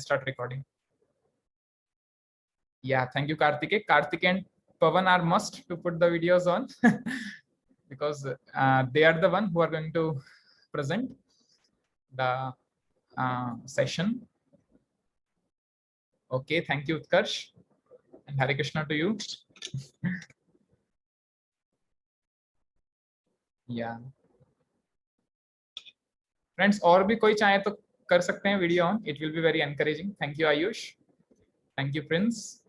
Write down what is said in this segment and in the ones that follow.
start recording. Yeah, thank you, Karthike. Karthik and Pavan are must to put the videos on because they are the one who are going to present the session. Okay, thank you, Utkarsh, and Hare Krishna to you. Yeah. Friends, और भी कोई चाहे तो कर सकते हैं video on. It will be very encouraging. Thank you, Ayush. Thank you, Prince.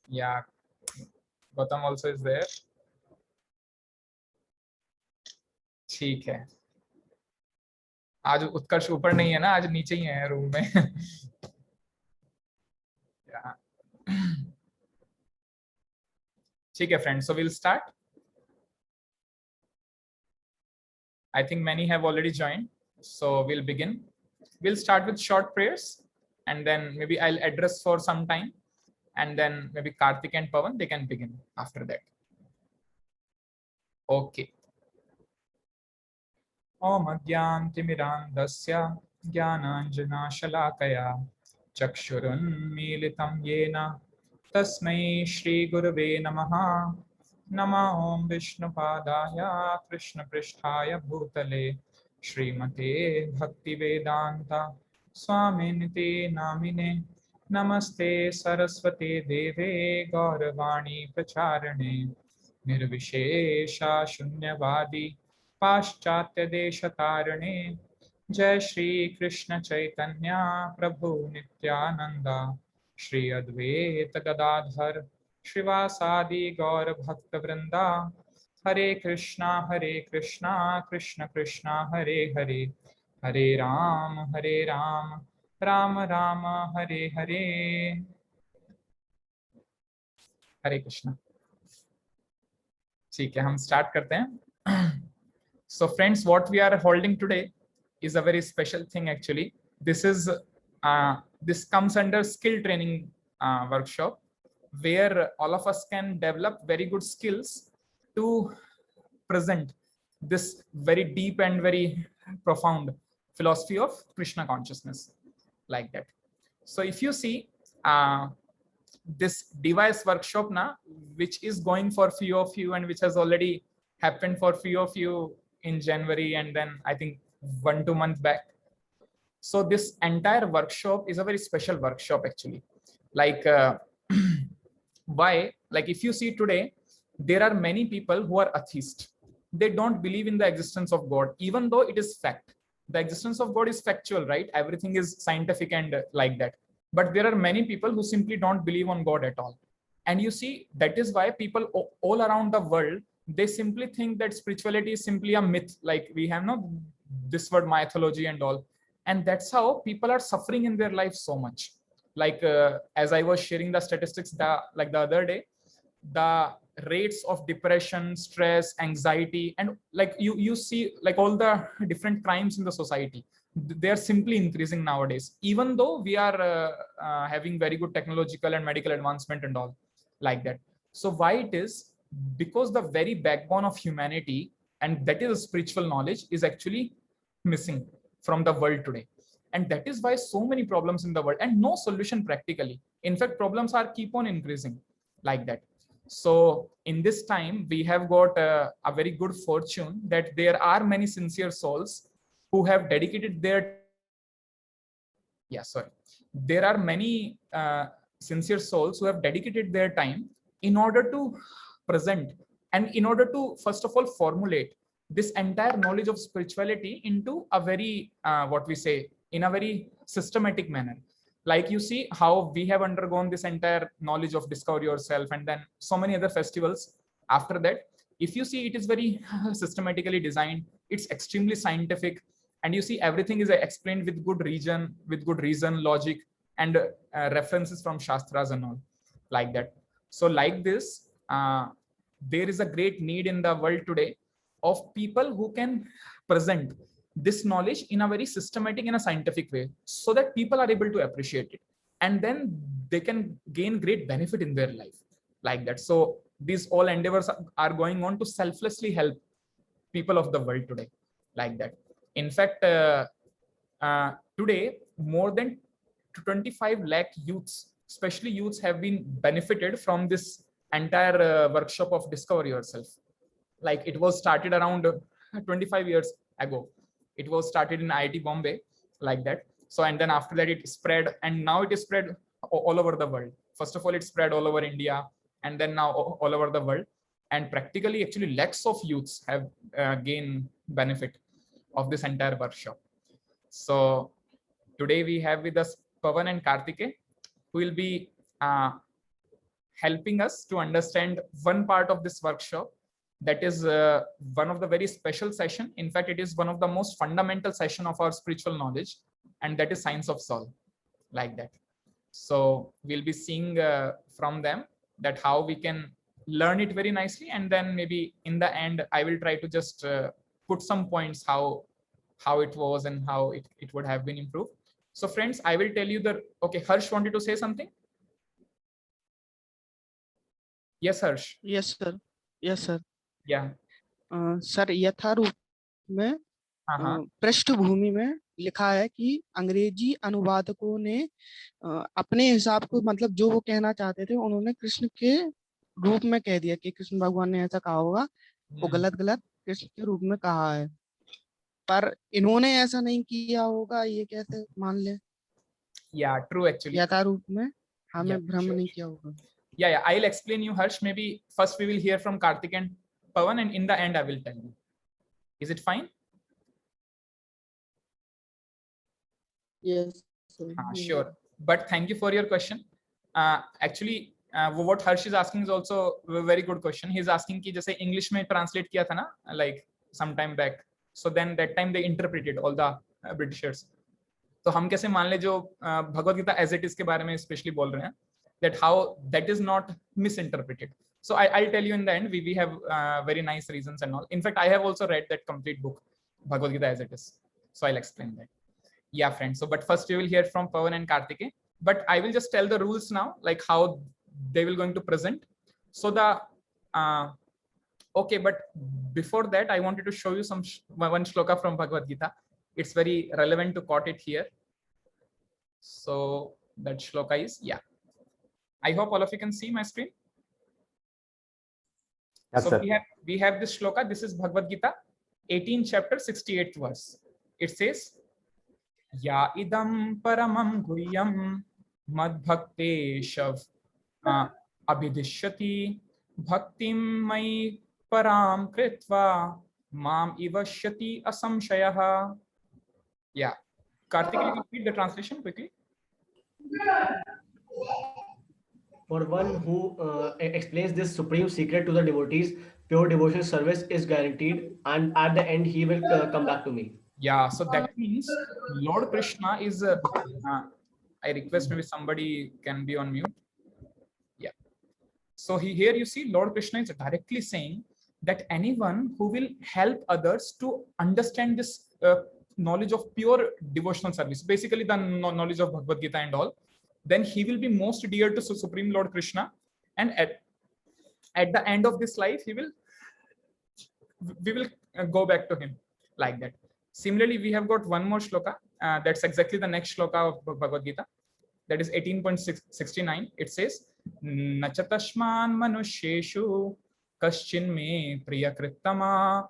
Yeah, Gautam also is there. ठीक है. आज उत्कर्ष ऊपर नहीं है ना, आज नीचे ही है रूम में. ठीक है friends, so we'll start. I think many have already joined, so we'll begin. We'll start with short prayers, and then maybe I'll address for some time, and then maybe Karthik and Pavan, they can begin after that. Okay. Om Ajnanatimirandasya Jnananjanashalakaya Chakshurunmilitam Yena Tasmai Shri Gurave Namaha. Nama Om Vishnupadaya Krishna Pristhaya Bhutale Srimate Bhakti Vedanta Swaminiti Namine Namaste Saraswate Deve Gauravani Pracharane Nirvishesha Shunyavadi पाश्चात्य देश तारणे जय श्री कृष्ण चैतन्य प्रभु नित्यानंद श्री अद्वैत गदाधर श्रीवासादि गौर भक्त वृंदा हरे कृष्णा कृष्ण कृष्णा हरे हरे हरे राम राम राम हरे हरे. हरे कृष्णा. ठीक है, हम start करते हैं. So friends, what we are holding today is a very special thing actually. This comes under skill training workshop, where all of us can develop very good skills to present this very deep and very profound philosophy of Krishna consciousness, like that. So if you see this device workshop now, which is going for few of you and which has already happened for few of you in January, and then I think 1-2 months back. So this entire workshop is a very special workshop actually. Like why? Like if you see today, there are many people who are atheist. They don't believe in the existence of God, even though it is fact. The existence of God is factual, right? Everything is scientific and like that. But there are many people who simply don't believe on God at all. And you see, that is why people all around the world, they simply think that spirituality is simply a myth. Like we have this word mythology and all, and that's how people are suffering in their life so much. Like as I was sharing the statistics the other day, the rates of depression, stress, anxiety, and like you see like all the different crimes in the society, they are simply increasing nowadays, even though we are having very good technological and medical advancement and all like that. So why it is? Because the very backbone of humanity, and that is spiritual knowledge, is actually missing from the world today. And that is why so many problems in the world and no solution practically. In fact, problems are keep on increasing like that. So in this time, we have got a very good fortune that there are many sincere souls who have dedicated their there are many sincere souls who have dedicated their time in order to present and in order to first of all formulate this entire knowledge of spirituality into a very what we say, in a very systematic manner. Like you see how we have undergone this entire knowledge of discover yourself and then so many other festivals after that. If you see, it is very systematically designed, it's extremely scientific, and you see everything is explained with good reason, logic, and references from shastras and all like that. So like this, there is a great need in the world today of people who can present this knowledge in a very systematic and a scientific way, so that people are able to appreciate it, and then they can gain great benefit in their life like that. So these all endeavors are going on to selflessly help people of the world today like that. In fact, today more than 25 lakh youths, especially youths, have been benefited from this entire workshop of Discover Yourself. Like it was started around 25 years ago. It was started in IIT Bombay, like that. So, and then after that it spread, and now it is spread all over the world. First of all, it spread all over India, and then now all over the world. And practically, actually, lakhs of youths have gained benefit of this entire workshop. So today we have with us Pavan and Karthike, who will be helping us to understand one part of this workshop. That is one of the very special session. In fact, it is one of the most fundamental session of our spiritual knowledge, and that is Science of Soul, like that. So we'll be seeing from them that how we can learn it very nicely, and then maybe in the end I will try to just put some points how it was and how it would have been improved. So friends, I will tell you the, okay, Harsh wanted to say something. Yes, Harsh. Yes, sir. Yes, sir. Yeah. Sir यथारूप में पृष्ठभूमि में लिखा है कि अंग्रेजी अनुवादकों ने अपने हिसाब को, मतलब जो वो कहना चाहते थे उन्होंने कृष्ण के रूप में कह दिया कि कृष्ण भगवान ने ऐसा कहा होगा, वो गलत कृष्ण के रूप में कहा है, पर इन्होंने ऐसा नहीं किया होगा, ये कैसे मान ले? Yeah, true actually. यथारूप में हमें भ्रम नहीं किया होगा. Yeah, I'll explain you, Harsh. Maybe first we will hear from Karthik and Pavan, and in the end I will tell you. Is it fine? Yes, sure. But thank you for your question. Actually, what Harsh is asking is also a very good question. He's asking कि जैसे English में translate किया था ना, like some time back. So then that time they interpreted all the Britishers. तो हम कैसे मान ले जो Bhagavad Gita as it is के बारे में especially बोल रहे हैं, that how that is not misinterpreted. So I'll tell you in the end. We have very nice reasons and all. In fact, I have also read that complete book, Bhagavad Gita as it is. So I'll explain that. Yeah, friends. So, but first we will hear from Pavan and Karthike. But I will just tell the rules now, like how they will going to present. So the okay, but before that, I wanted to show you one shloka from Bhagavad Gita. It's very relevant to quote it here. So that shloka is, yeah. I hope all of you can see my screen. Yes, so sir. we have this shloka. This is Bhagavad Gita, 18th chapter, 68th verse. It says, Ya idam paramam guhyam madbhakteshav abhidishyati bhaktim mai param kritva mam ivashyati asamshayaha. Yeah. Karthik, can you repeat the translation quickly? For one who explains this supreme secret to the devotees, pure devotional service is guaranteed, and at the end he will come back to me. Yeah, so that means Lord Krishna is I request maybe somebody can be on mute. Yeah. So here you see Lord Krishna is directly saying that anyone who will help others to understand this knowledge of pure devotional service, basically the knowledge of Bhagavad Gita and all, then he will be most dear to Supreme Lord Krishna, and at the end of this life we will go back to him, like that. Similarly, we have got one more shloka. That's exactly the next shloka of Bhagavad Gita. That is 18.69. It says, Nachatashman manusheshu kaschin me priyakritama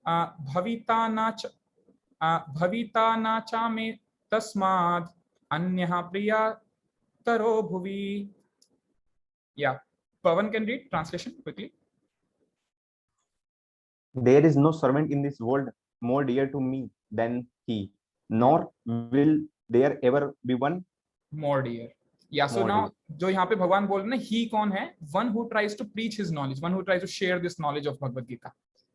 bhavita nacha me tasmad anyaha priya taro bhuvi. Yeah. Pavan can read translation quickly. There is no servant in this world more dear to me than he, nor will there ever be one more dear. Yeah, so now जो यहाँ पे भगवान बोल रहे हैं, he कौन है? One who tries to preach his knowledge, one who tries to share this knowledge of Bhagavad Gita,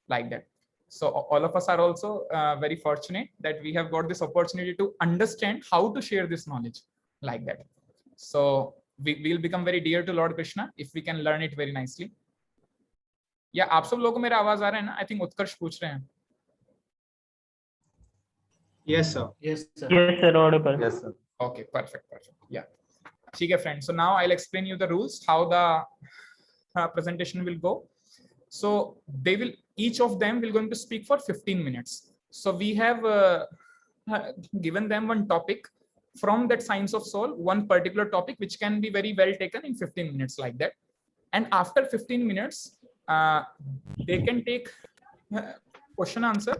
like that. So all of us are also very fortunate that we have got this opportunity to understand how to share this knowledge, like that. So we will become very dear to Lord Krishna if we can learn it very nicely. Yeah, आप सब लोगों को मेरा आवाज आ रहा है ना? I think उत्कर्ष पूछ रहे हैं. Yes, sir. Yes, sir. Yes, sir. Audible. Yes, sir. Okay, perfect. Yeah. ठीक है, friends. So now I'll explain you the rules, how the presentation will go. So each of them will going to speak for 15 minutes. So we have given them one topic from that science of soul, one particular topic which can be very well taken in 15 minutes like that. And after 15 minutes, they can take question answer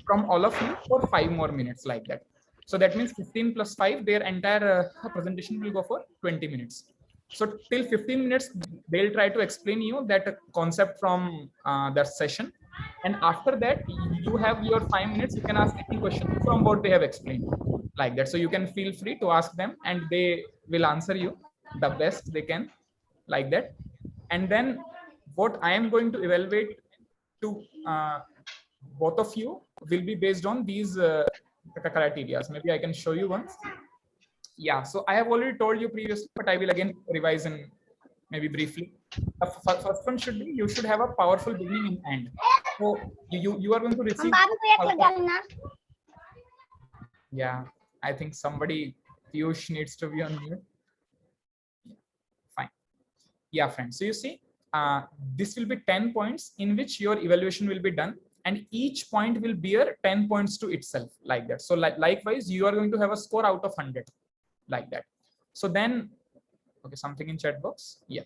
from all of you for 5 more minutes like that. So that means 15 plus 5, their entire presentation will go for 20 minutes. So till 15 minutes, they'll try to explain you that concept from that session. And after that, you have your 5 minutes, you can ask any question from what they have explained like that. So you can feel free to ask them and they will answer you the best they can like that. And then what I am going to evaluate to both of you will be based on these criteria. Maybe I can show you once. Yeah, so I have already told you previously, but I will again revise in maybe briefly. The first one should be, you should have a powerful beginning and end. So you are going to receive. Yeah, I think somebody, Piyush, needs to be on mute. Fine. Yeah, friends. So you see, this will be 10 points in which your evaluation will be done, and each point will bear 10 points to itself like that. So likewise, you are going to have a score out of 100 like that. So then, okay, something in chat box. Yeah.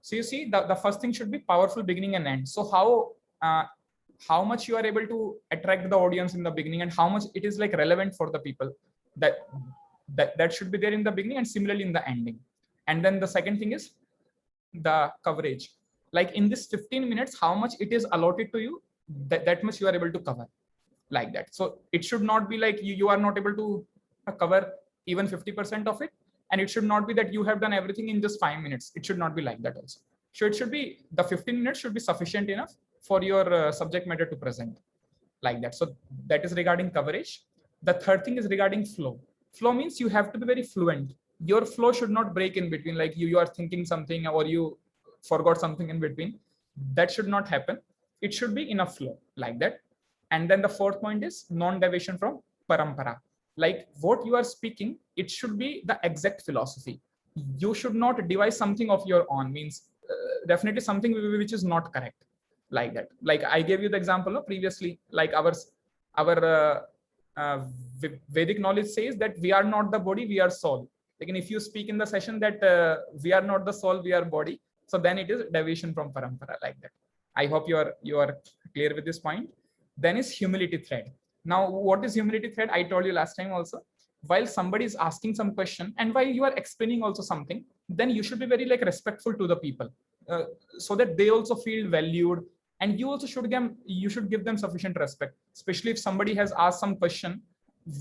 So you see, the first thing should be powerful beginning and end. So how much you are able to attract the audience in the beginning and how much it is like relevant for the people, that should be there in the beginning and similarly in the ending. And then the second thing is the coverage. Like in this 15 minutes, how much it is allotted to you, that much you are able to cover like that. So it should not be like you are not able to cover even 50% of it. And it should not be that you have done everything in just 5 minutes. It should not be like that also. So it should be, the 15 minutes should be sufficient enough for your subject matter to present like that. So that is regarding coverage. The third thing is regarding flow. Flow means you have to be very fluent. Your flow should not break in between, like you are thinking something or you forgot something in between. That should not happen. It should be in a flow like that. And then the fourth point is non-deviation from parampara. Like what you are speaking, it should be the exact philosophy. You should not devise something of your own, means definitely something which is not correct like that. Like I gave you the example of previously, like our Vedic knowledge says that we are not the body, we are soul. Like, if you speak in the session that we are not the soul, we are body, so then it is deviation from parampara like that. I hope you are clear with this point. Then is humility thread. Now, what is humility thread? I told you last time also. While somebody is asking some question and while you are explaining also something, then you should be very like respectful to the people, so that they also feel valued, and you also should give them sufficient respect, especially if somebody has asked some question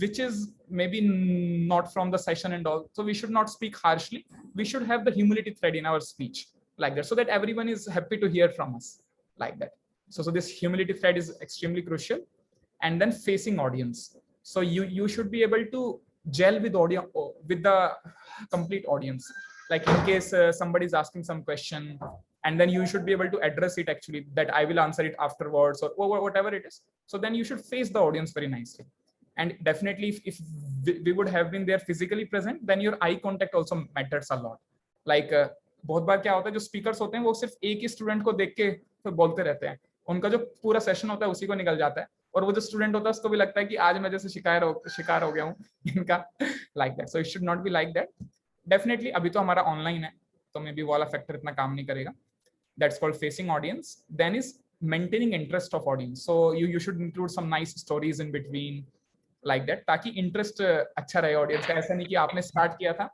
which is maybe not from the session and all. So we should not speak harshly. We should have the humility thread in our speech like that, so that everyone is happy to hear from us like that. So this humility thread is extremely crucial. And then facing audience. So you should be able to gel with audience, with the complete audience. Like in case somebody is asking some question, and then you should be able to address it actually, that I will answer it afterwards or whatever it is. So then you should face the audience very nicely. And definitely if we would have been there physically present, then your eye contact also matters a lot. Like बहुत बार क्या होता है, जो speakers होते हैं वो सिर्फ एक ही स्टूडेंट को देख के तो बोलते रहते हैं, उनका जो पूरा सेशन होता है उसी को निकल जाता है, और वो जो स्टूडेंट होता है उसको भी लगता है कि आज मैं जैसे शिकार हो गया हूँ इनका like that. So it should not be like that. Definitely अभी तो हमारा ऑनलाइन है तो मे बी वाला फैक्टर इतना काम नहीं करेगा. That's called facing audience. Then is maintaining interest of audience. So you should include some nice stories in between like that, ताकि इंटरेस्ट अच्छा रहे ऑडियंस का. ऐसा नहीं कि आपने स्टार्ट किया था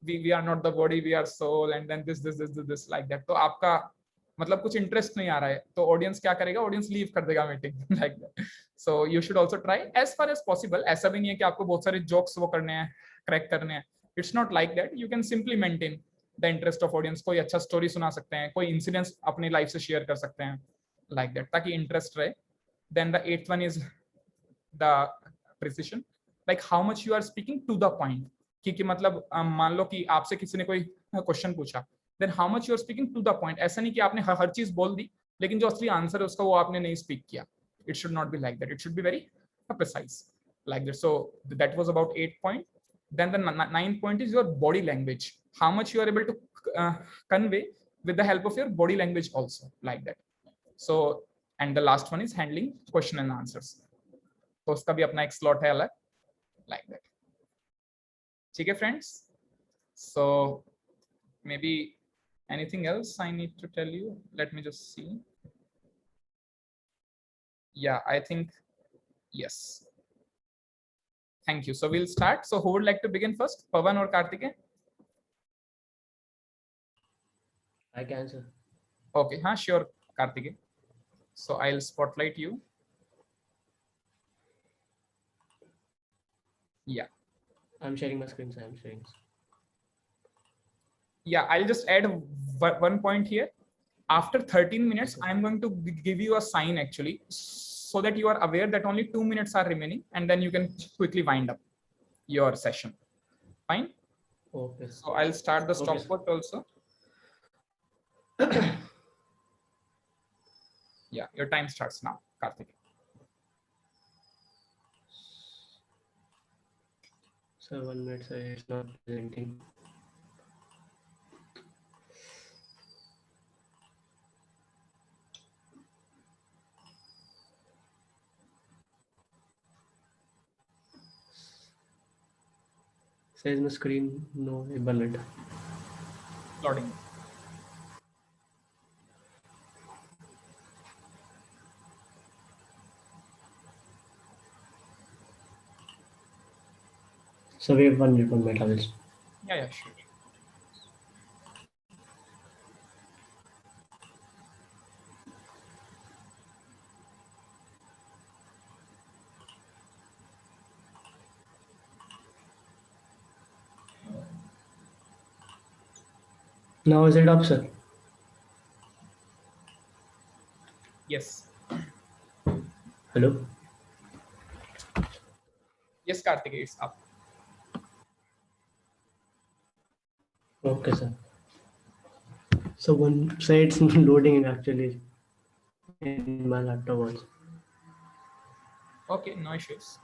we are not the body we are soul and then this like that, तो आपका मतलब कुछ इंटरेस्ट नहीं आ रहा है तो ऑडियंस क्या करेगा, ऑडियंस लीव कर देगा meeting like that. So you should also try as far as possible. ऐसा भी नहीं है कि आपको बहुत सारे जोक्स वो करने हैं, क्रैक करने हैं. It's not like that. You can simply maintain the interest of audience. कोई अच्छा स्टोरी सुना सकते हैं, कोई इंसिडेंट्स अपनी लाइफ से शेयर कर सकते हैं लाइक दैट, ताकि इंटरेस्ट रहे. Then the 8th one is the precision. Like how much you are speaking to the point. कि मतलब मान लो कि आपसे किसी ने कोई क्वेश्चन पूछा, then how much you are speaking to the point. ऐसा नहीं कि आपने हर चीज बोल दी लेकिन जो असली आंसर है उसका वो आपने नहीं स्पीक किया. It should not be like that. It should be very precise like that. So that was about 8th point. Then the 9th point is your body language. How much you are able to convey with the help of your body language also like that. So and the last one is handling question and answers. तो उसका भी अपना एक slot है अलग. like that. Okay, friends. So maybe anything else I need to tell you? Let me just see. Yeah, I think yes. Thank you. So we'll start. So who would like to begin first, Pawan or Karthikeyan? I can, sir. Okay, sure, Karthikeyan. So I'll spotlight you. Yeah. I'm sharing my screen, sir. I'm sharing. Yeah, I'll just add one point here. After 13 minutes, I'm going to give you a sign actually, so that you are aware that only 2 minutes are remaining, and then you can quickly wind up your session. Fine. Okay. So I'll start the stopwatch also. Yeah, your time starts now, Karthik. So 1 minute, sir. It's not presenting. Says my screen, no, 1 minute. Loading. So we have 1 minute, 1 minute, I will. Yeah, sure. Now is it up, sir? Yes. Hello? Yes, Karthik, it's up. Okay, sir. So one side's loading actually in my laptop also. Okay, no issues.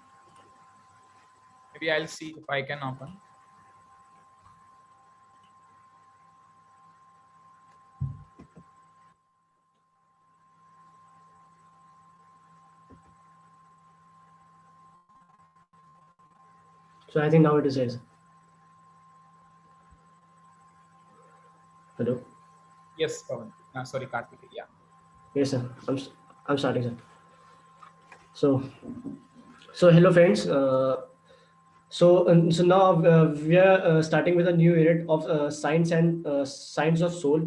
Maybe I'll see if I can open. So I think now it is. Hello? Yes, Pawan. Sorry, Karthik. Yeah. Yes, sir. I'm starting, sir. So hello, friends. So now we are starting with a new unit of science and science of soul.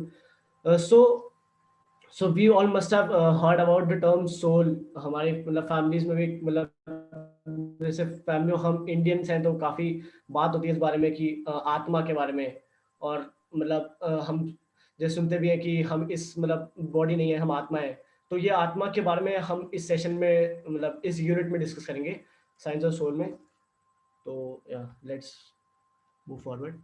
So we all must have heard about the term soul. हमारी मतलब families में भी मतलब जैसे family हम Indians हैं तो काफी बात होती है इस बारे में कि आत्मा के बारे में और मतलब हम जैसे सुनते भी हैं कि हम इस मतलब बॉडी नहीं है हम आत्मा है तो ये आत्मा के बारे में हम इस सेशन में मतलब इस यूनिट में डिस्कस करेंगे साइंस ऑफ सोल में तो या let's move forward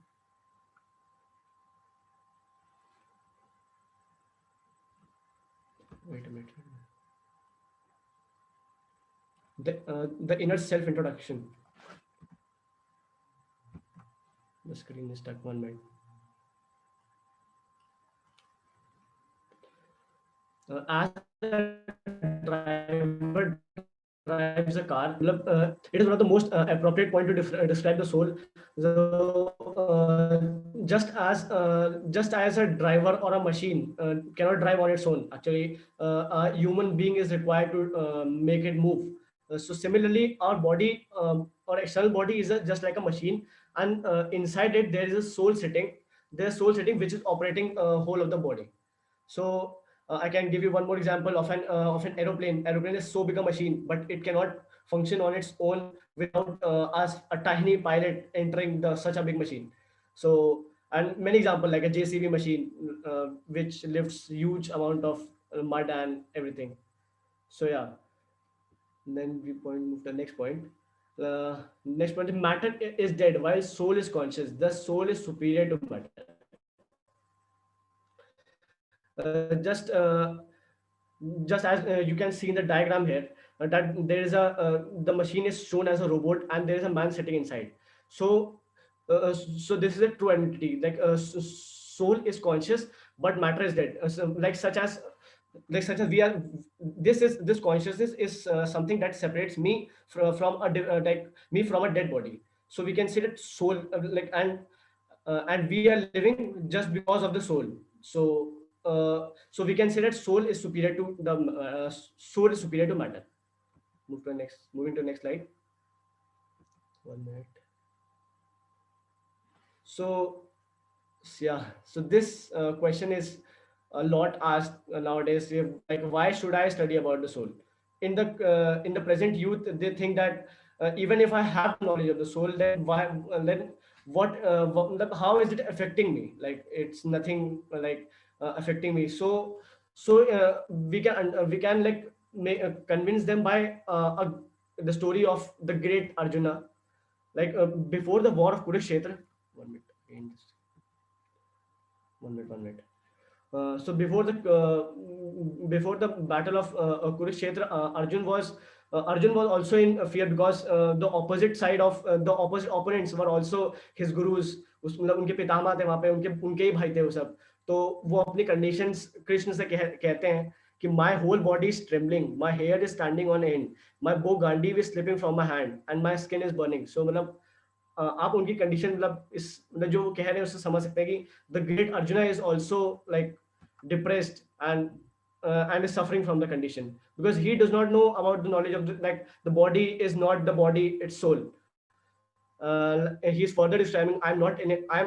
wait a minute the inner self introduction the screen is stuck 1 minute as a driver drives a car it is one of the most appropriate point to describe the soul so, just as a driver or a machine cannot drive on its own actually a human being is required to make it move so similarly our body or external body is just like a machine and inside it there is a soul sitting which is operating whole of the body so I can give you one more example of an aeroplane. Aeroplane is so big a machine, but it cannot function on its own without us a tiny pilot entering such a big machine. So and many examples like a JCB machine, which lifts huge amount of mud and everything. So yeah, and then we move to the next point. Next point: matter is dead while soul is conscious. The soul is superior to matter. Just as you can see in the diagram here that there is the machine is shown as a robot and there is a man sitting inside so this is a true entity like soul is conscious but matter is dead so, like such as like such as we are, this consciousness is something that separates me from like me from a dead body. So we can say that soul, like, and we are living just because of the soul. So so we can say that soul is superior to the soul is superior to matter. Moving to the next slide. 1 minute. So yeah, so this question is a lot asked nowadays, like, why should I study about the soul? In the present youth, they think that even if I have the knowledge of the soul, then why, then like, how is it affecting me? Like, it's nothing like affecting me. So we can like convince them by the story of the great Arjuna, like before the war of Kurukshetra. 1 minute again, just 1 minute, 1 minute. So before the battle of Kurukshetra, Arjun was also in fear, because the opposite side of the opposite opponents were also his gurus. मतलब उनके पितामह थे वहां पे, उनके ही भाई थे वो सब. तो वो अपनी कंडीशंस कृष्ण से कहते हैं कि my whole body is trembling, my hair is standing on end, my bow Gandhi is slipping from my hand, and my skin is burning. So मतलब आप उनकी कंडीशन, मतलब इस मतलब जो वो कह रहे हैं उससे समझ सकते हैं कि the great arjuna is also like depressed and is suffering from the condition, because he does not know about the knowledge of like the body is not the body, it's soul. He is further describing, I'm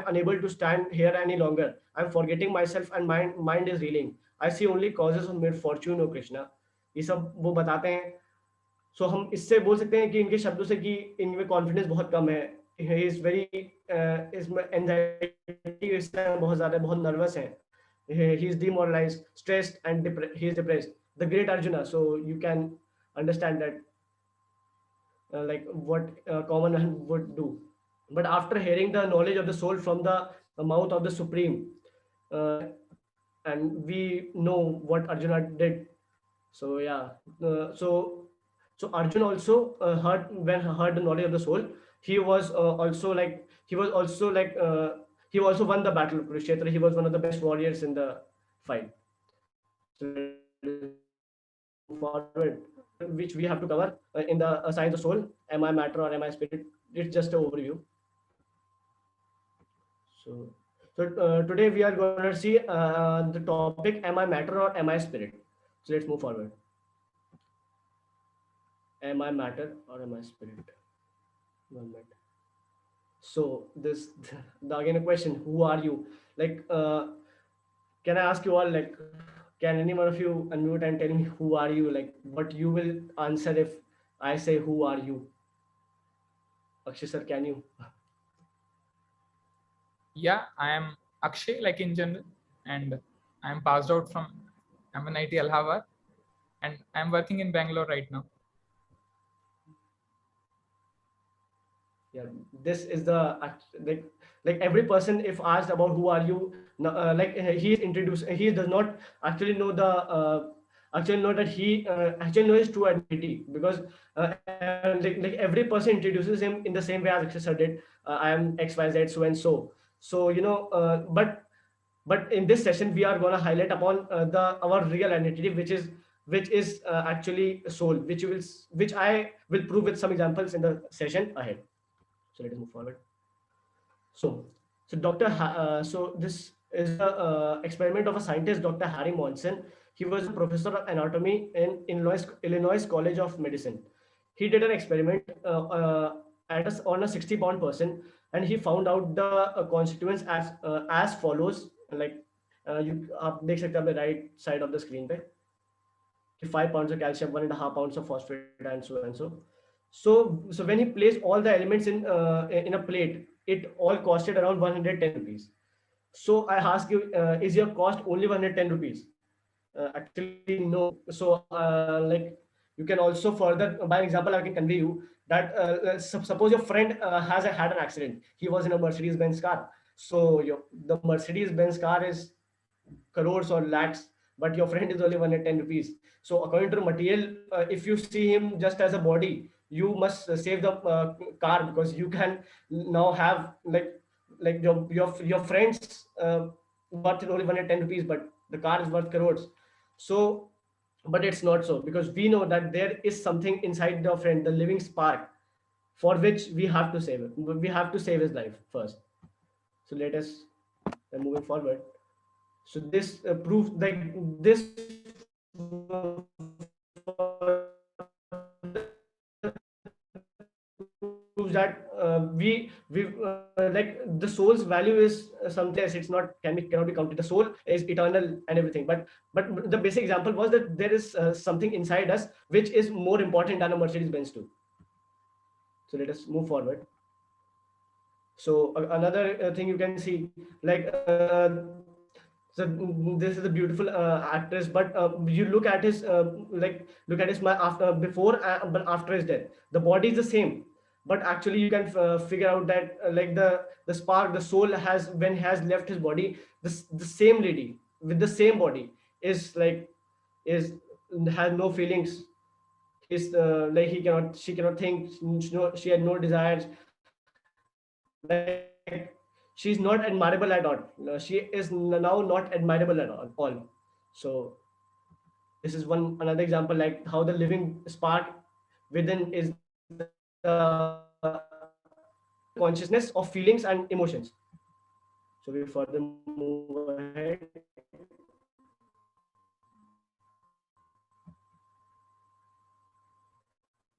unable to stand here any longer, I'm forgetting myself, and mind is reeling, I see only causes of misfortune, O Krishna. ये सब वो बताते हैं. सो हम इससे बोल सकते हैं कि इनके शब्दों से कि इनमें कॉन्फिडेंस बहुत कम है. ही इज वेरी इसमें एंजाइटी बहुत ज्यादा, बहुत नर्वस है. he is demoralized, stressed, and he is depressed. The great Arjuna. So you can understand that like what common man would do. But after hearing the knowledge of the soul from the mouth of the Supreme, uh, and we know what Arjuna did. So yeah, so Arjun also heard the knowledge of the soul. He was he also won the battle of Kurukshetra. He was one of the best warriors in the fight. So forward, which we have to cover in the science of soul. Am I matter or am I spirit? It's just an overview. So today we are going to see the topic: Am I matter or am I spirit? So let's move forward. Am I matter or am I spirit? 1 minute. So this again a question: who are you? Like, can I ask you all, like, can any one of you unmute and tell me who are you? Like, what you will answer if I say who are you? Akshay sir, can you? Yeah, I am Akshay, like in general, and I am passed out from MNIT Allahabad, and I am working in Bangalore right now. Yeah, this is the like every person, if asked about who are you, like he is introduced, he does not actually know the actually know that he actually know his true identity, because like every person introduces him in the same way as Akshay sir did. I am XYZ so and so. So you know, but in this session we are going to highlight upon our real identity, which is actually soul, which I will prove with some examples in the session ahead. So let us move forward. So so this is the experiment of a scientist, Dr. Harry Monson. He was a professor of anatomy in Illinois College of Medicine. He did an experiment on a 60-pound person, and he found out the constituents as follows. Like you आप देख सकते हैं the right side of the screen पे, 5 pounds of calcium, 1.5 pounds of phosphate, and so and so. So when he placed all the elements in a plate, it all costed around 110 rupees. So I ask you, is your cost only 110 rupees? Actually, no. So like you can also further, by example, I can convey you that suppose your friend had an accident. He was in a Mercedes-Benz car. So the Mercedes-Benz car is crores or lakhs, but your friend is only 110 rupees. So according to the material, if you see him just as a body, you must save the car, because you can now have like your friends worth only 110 rupees, but the car is worth crores. So but it's not so, because we know that there is something inside the friend, the living spark, for which we have to save it. We have to save his life first. So let us moving forward. So this proves like this proves that we like the soul's value is something else. It's not cannot be counted. The soul is eternal and everything, but the basic example was that there is something inside us which is more important than a Mercedes Benz too. So let us move forward. So another thing you can see, like so this is a beautiful actress, but you look at his look at his after before but after his death, the body is the same, but actually you can figure out that like the spark, the soul has, when has left his body, the same lady with the same body is like is has no feelings, is like she cannot think, she had no desires, like she's not admirable at all. She is now not admirable at all. So this is one another example, like how the living spark within is the consciousness of feelings and emotions. So we further move ahead.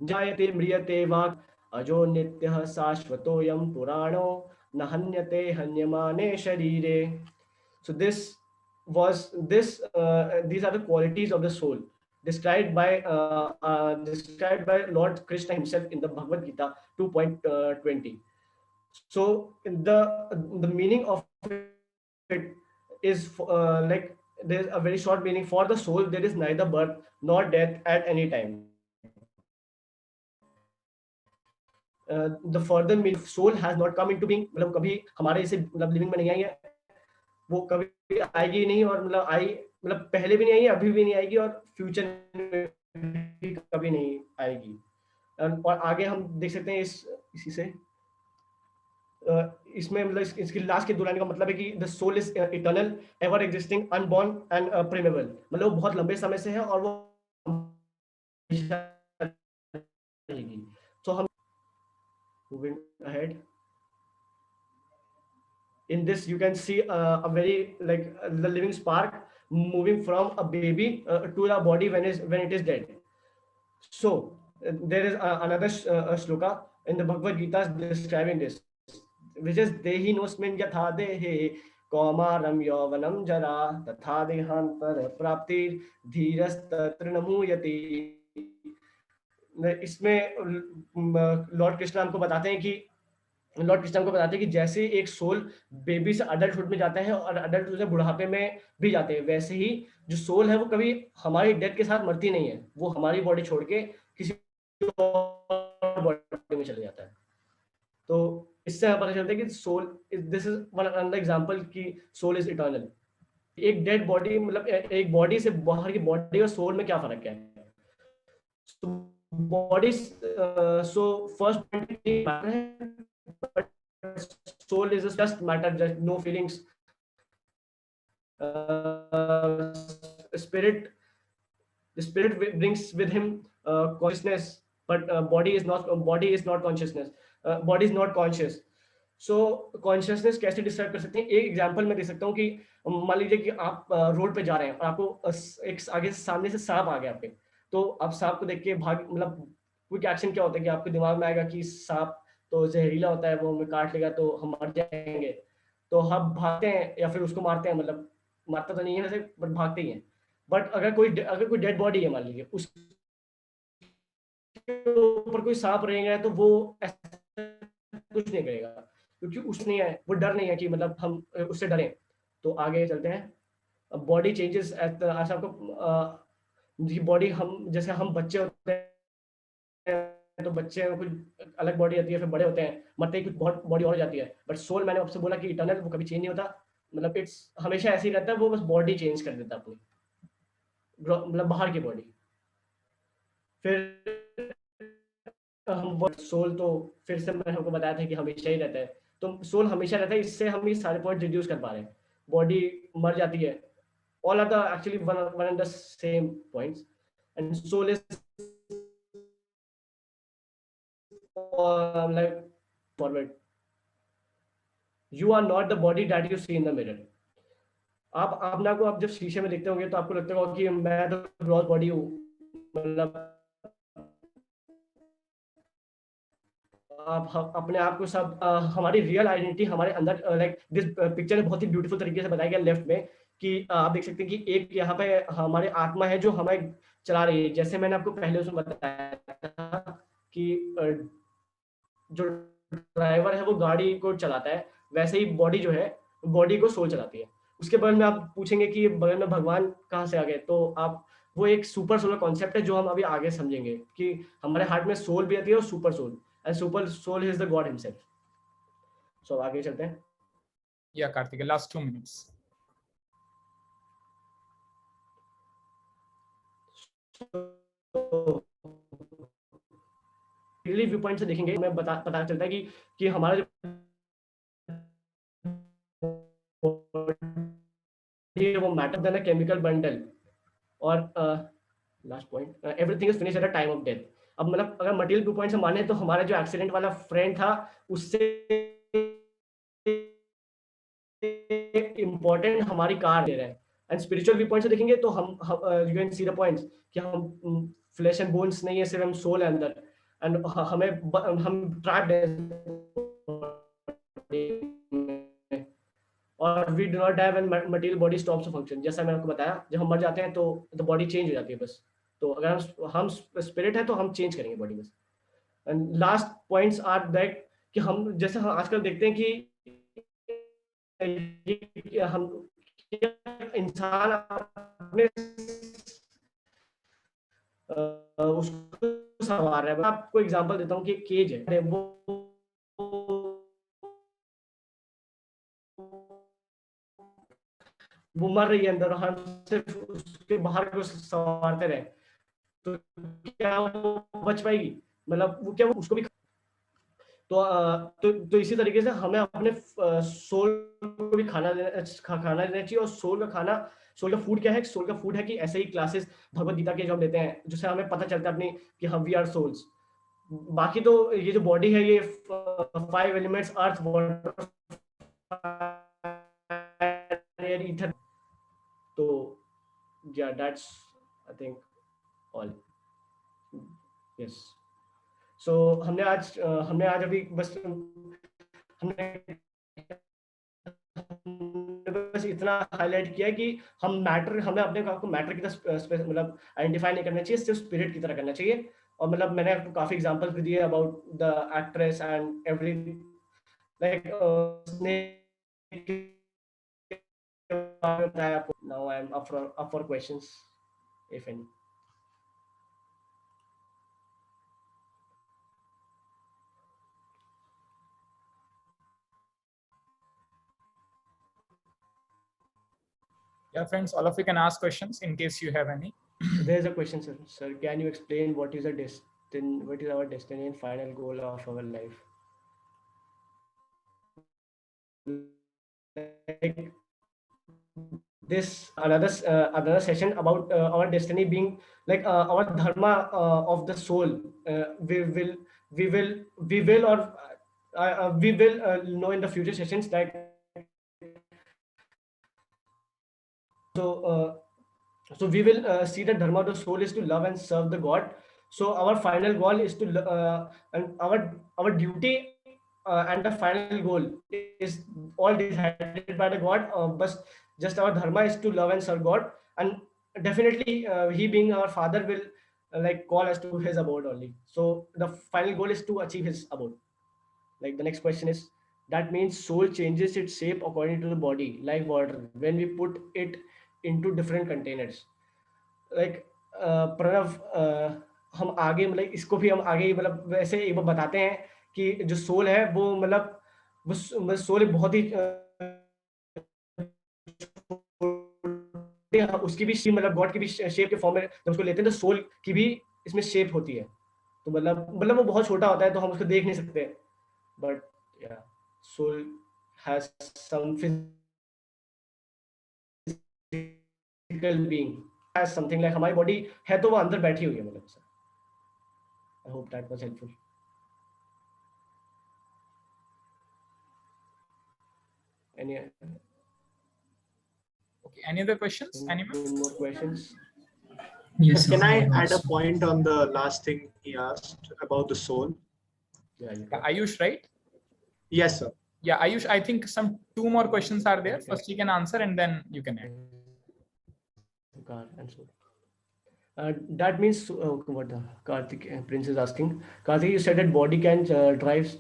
जायते म्रियते वाक् अजो नित्यः शाश्वतोऽयं पुराणो न हन्यते हन्यमाने शरीरे. So this was this these are the qualities of the soul described by Lord Krishna himself in the Bhagavad Gita 2.20. So the meaning of it is like there's a very short meaning. For the soul there is neither birth nor death at any time. The further meaning, soul has not come into being, मतलब कभी हमारे इसे मतलब living में नहीं आई है, वो कभी आएगी नहीं, और मतलब आई मतलब पहले भी नहीं आई है, अभी भी नहीं आएगी, और फ्यूचर में भी कभी नहीं आएगी. और आगे हम देख सकते हैं इसी से इसमें मतलब इसकी लास्ट के दो लाइन का मतलब है कि the soul is eternal, ever existing, unborn and primeval. मतलब वो बहुत लंबे समय से है और वो रहेगी. So हम moving ahead. In this you can see a very like the living spark moving from a baby to the body when it is dead. So there is another shloka in the Bhagavad Gita describing this, which is dehi nosmin yatha dehe kaumaram yauvanam jara tatha dehantar praptir dhiras tatra namuyati. इसमें Lord Krishna हमको बताते हैं कि जैसे एक soul baby से adulthood में जाता है और अडल्टहुड से बुढ़ापे में भी जाते हैं, वैसे ही जो सोल है वो कभी हमारी डेथ के साथ मरती नहीं है, वो हमारी बॉडी छोड़ के किसी और बॉडी में चले जाता है. तो इससे हमें पता चलता है कि soul this is one another example कि सोल इज इटर्नल. एक डेड बॉडी मतलब एक बॉडी से बाहर की बॉडी और सोल में क्या फर्क है? Bodies so first matter, but soul is just matter, just no feelings. Spirit, the spirit brings with him consciousness, but body is not consciousness. Body is not conscious. So consciousness कैसे describe कर सकते हैं? एक example मैं दे सकता हूँ कि मान लीजिए कि आप रोड पे जा रहे हैं और आपको एक आगे सामने से सांप आ गया आपके, तो आप सांप को देख के भाग मतलब क्विक एक्शन क्या होता है कि आपके दिमाग में आएगा कि सांप तो जहरीला होता है, वो हमें काट लेगा तो हम मर जाएंगे, तो हम भागते हैं या फिर उसको मारते हैं. मतलब मारता तो नहीं है वैसे, बट भागते ही हैं. बट अगर कोई डेड बॉडी है मान लीजिए, उसके ऊपर कोई सांप रहेगा तो वो कुछ नहीं करेगा, क्योंकि उसने है वो डर नहीं है कि मतलब हम उससे डरें. तो आगे चलते हैं. बॉडी चेंजेस ऐसा आपको बॉडी हम जैसे हम बच्चे होते हैं तो बच्चे में कुछ अलग बॉडी आती है, फिर बड़े होते हैं मरते ही कुछ बहुत बॉडी और जाती है. बट सोल मैंने आपसे बोला कि इटर्नल, वो कभी चेंज नहीं होता, मतलब इट्स हमेशा ऐसे ही रहता है, वो बस बॉडी चेंज कर देता है अपनी, मतलब बाहर की बॉडी. फिर हम सोल तो फिर से मैंने आपको बताया था कि हमेशा ही रहता है, तो सोल हमेशा रहता है. इससे हम ये सारे पॉइंट रिड्यूस कर पा रहे हैं. बॉडी मर जाती है all are the actually one and the same points. And soul is like forward. You are not the body that you see in the mirror. आप अपने को आप जब शीशे में देखते होंगे तो आपको लगता होगा कि मैं तो ग्रॉस बॉडी हूँ, मतलब आप अपने आप को सब हमारी रियल आइडेंटिटी हमारे अंदर लाइक दिस पिक्चर में बहुत ही ब्यूटीफुल तरीके से बताया गया लेफ्ट में कि आप देख सकते हैं कि एक यहाँ पे हमारे आत्मा है जो हमें चला रही है। जैसे मैंने आपको पहले उसमें बताया था कि जो ड्राइवर है वो गाड़ी को चलाता है, वैसे ही बॉडी जो है बॉडी को सोल चलाती है। उसके बगल में आप पूछेंगे कि बगल में भगवान कहाँ से आ गए, तो आप वो एक सुपर सोल कॉन्सेप्ट है जो हम अभी आगे समझेंगे कि हमारे हार्ट में सोल भी आती है और super soul, and super soul is the God himself. So आगे चलते हैं। Yeah Kartik, last 2 minutes. View point से देखेंगे हमें पता चलता है कि हमारा जो वो matter then a chemical bundle, और last point everything is finish at a time of death. अब मतलब अगर मटेरियल व्यू पॉइंट से माने तो हमारा जो एक्सीडेंट वाला फ्रेंड था उससे इंपॉर्टेंट हमारी कार दे रहा है। एंड स्पिरिचुअल व्यू पॉइंट से देखेंगे तो हम you can see the points कि हम फ्लैश एंड बोन्स नहीं है, सिर्फ हम सोल है अंदर, एंड हम ट्रैप्ड है और we do not die when material body stops to function. जैसा मैंने आपको बताया, जब हम मर जाते हैं तो द बॉडी चेंज हो जाती है बस। तो अगर हम स्पिरिट है तो हम चेंज करेंगे बॉडी बस। And last points are that कि हम जैसे हम आजकल देखते हैं कि हम इंसान अपने उसको संवार रहा है। मैं आपको एग्जांपल देता हूँ कि केज है, वो मर रही है अंदर, हम सिर्फ उसके बाहर को संवारते रहे तो क्या वो बच पाएगी? मतलब वो क्या वो उसको भी तो इसी तरीके से हमें अपने सोल को भी खाना देना चाहिए। और सोल का फूड क्या है? सोल का फूड है कि ऐसे ही क्लासेस भगवत गीता के जो हम लेते हैं, जिससे हमें पता चलता है अपनी कि हम वी आर सोल्स। बाकी तो ये जो बॉडी है ये 5 elements earth water air ether. तो yeah, that's I think all. Yes. So हमने आज अभी बस इतना हाईलाइट किया कि हमें अपने आप को मैटर की तरह मतलब आइडेंटिफाई नहीं करना चाहिए, सिर्फ स्पिरिट की तरह करना चाहिए। और मतलब मैंने आपको काफी एग्जांपल्स भी दिए about the actress and every like now I am up for questions if any. Yeah, friends, all of you can ask questions in case you have any. There's a question, sir. Sir, can you explain what is our destiny and final goal of our life? Like this another session about our destiny being like our dharma of the soul. We will know in the future sessions that so we will see the dharma of the soul is to love and serve the God. So our final goal is to and our duty and the final goal is all decided by the God. But just our dharma is to love and serve God, and definitely He being our Father will like call us to His abode only. So the final goal is to achieve His abode. Like the next question is, that means soul changes its shape according to the body, like water, when we put it into different containers. Like Pranav हम आगे मतलब इसको भी हम आगे मतलब वैसे एक बार बताते हैं कि जो सोल है वो मतलब वो सोल बहुत ही उसकी भी मतलब गॉड की भी शेप के फॉर्म में जब उसको लेते हैं तो सोल की भी इसमें शेप होती है। तो मतलब वो बहुत छोटा होता है तो हम उसको देख नहीं सकते, but yeah, soul has some physical being as something like हमारी body है तो वो अंदर बैठी हुई है मतलब sir. I hope that was helpful. Any Any other questions? Anyone? more questions? Yes, can I add a point on the last thing he asked about the soul? Yeah, Ayush, right? Yes, sir. Yeah, Ayush, I think some 2 more questions are there. First you can answer and then you can add. Car and soul. That means what the Karthik Prince is asking. Karthik, you said that body drives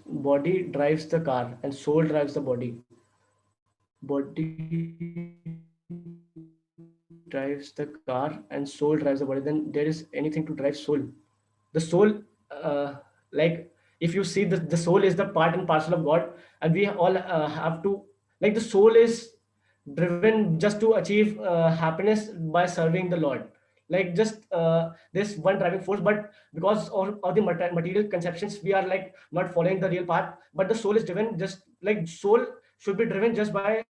the car and soul drives the body. Body drives the car and soul drives the body. Then there is anything to drive soul. The soul, like if you see the soul is the part and parcel of God, and we all have to, like, the soul is driven just to achieve happiness by serving the Lord. Like just this one driving force, but because of the material conceptions, we are like not following the real path. But the soul is driven, just like soul should be driven just by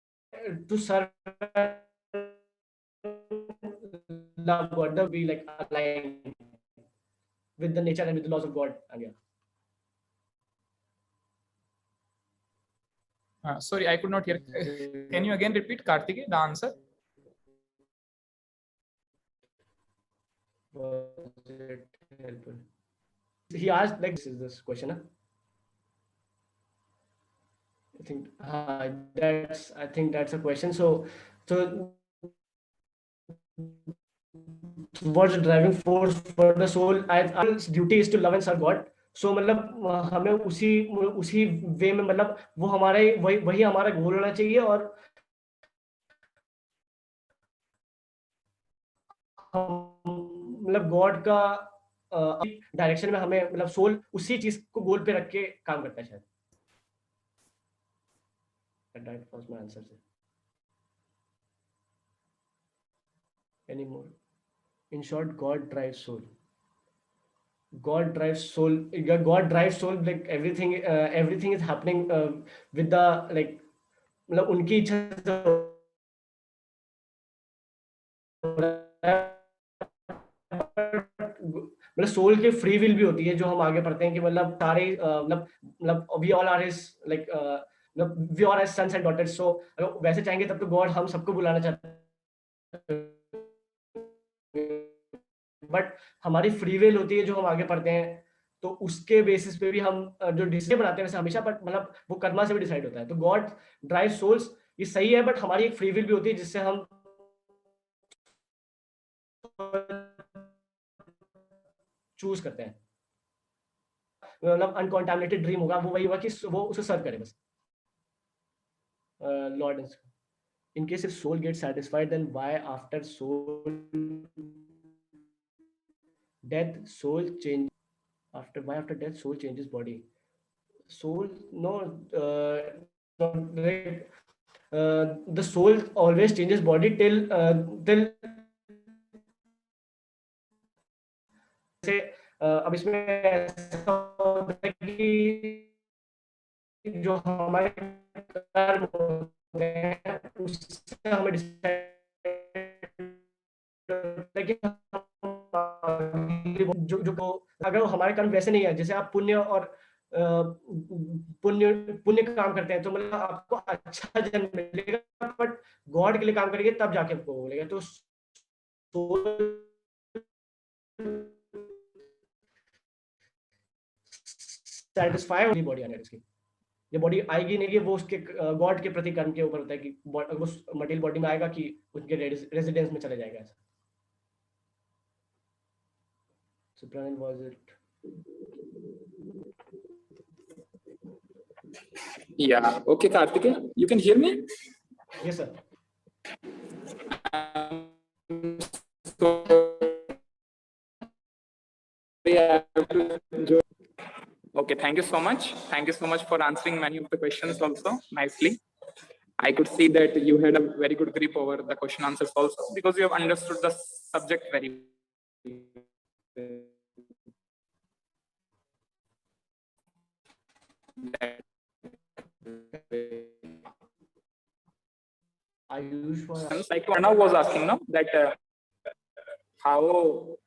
to serve, love God, to be like aligned with the nature and with the laws of God. And yeah. Sorry, I could not hear. Can you again repeat, Karthike, the answer? Was it helpful? He asked, like, this question. Huh? I think that's a question. So what's the driving force for the soul? Our duty is to love and serve God. So मतलब हमें उसी वे में मतलब वो हमारा वही हमारा गोल होना चाहिए, और मतलब गॉड का डायरेक्शन में हमें मतलब सोल उसी चीज को गोल पे रख के काम करता है शायद. That was my answer, sir. Any more? In short, God drives soul. God drives soul. God drives soul. Like everything is happening with the like मतलब उनकी इच्छा मतलब सोल के फ्री विल भी होती है जो हम आगे पढ़ते हैं कि मतलब सारे मतलब we all are his like मतलब we are his sons and daughters. So अगर वैसे चाहेंगे तब तो गॉड हम सबको बुलाना चाहते हैं, बट हमारी फ्री विल होती है जो हम आगे पढ़ते हैं, तो उसके बेसिस पे भी हम जो डिसीजन बनाते हैं वैसे हमेशा, बट मतलब वो कर्मा से भी डिसाइड होता है. तो गॉड ड्राइव सोल्स ये सही है, बट हमारी एक फ्री विल भी होती है जिससे हम चूज करते हैं. मतलब अनकॉन्टामिनेटेड ड्रीम होगा, वो वही होगा कि वो उसे सर्व करे बस. Lord in case if soul gets satisfied, then why after soul death soul change why after death soul changes body? Soul no the soul always changes body till से अब इसमें ऐसा होता है कि जो हमारे कर्म होते हैं उससे हमें जो अगर हमारे कर्म वैसे नहीं है, जैसे आप पुण्य और पुण्य का काम करते हैं तो मतलब आपको अच्छा जन्म मिलेगा, बट गॉड के लिए काम करेंगे तब जाके आपको मिलेगा. तो सेटिस्फाई होगी बॉडी आने इसकी. ये बॉडी आएगी नहीं, वो उसके गॉड के प्रति कर्म के ऊपर होता है कि वो मटेरियल बॉडी में आएगा कि उनके रेजिडेंस में चले जाएगा ऐसा. So Pranil, was it? Yeah. Okay, Karthike, you can hear me? Yes, sir. Okay, thank you so much. Thank you so much for answering many of the questions also nicely. I could see that you had a very good grip over the question answers also, because you have understood the subject very well. like Arnav was asking, no, that how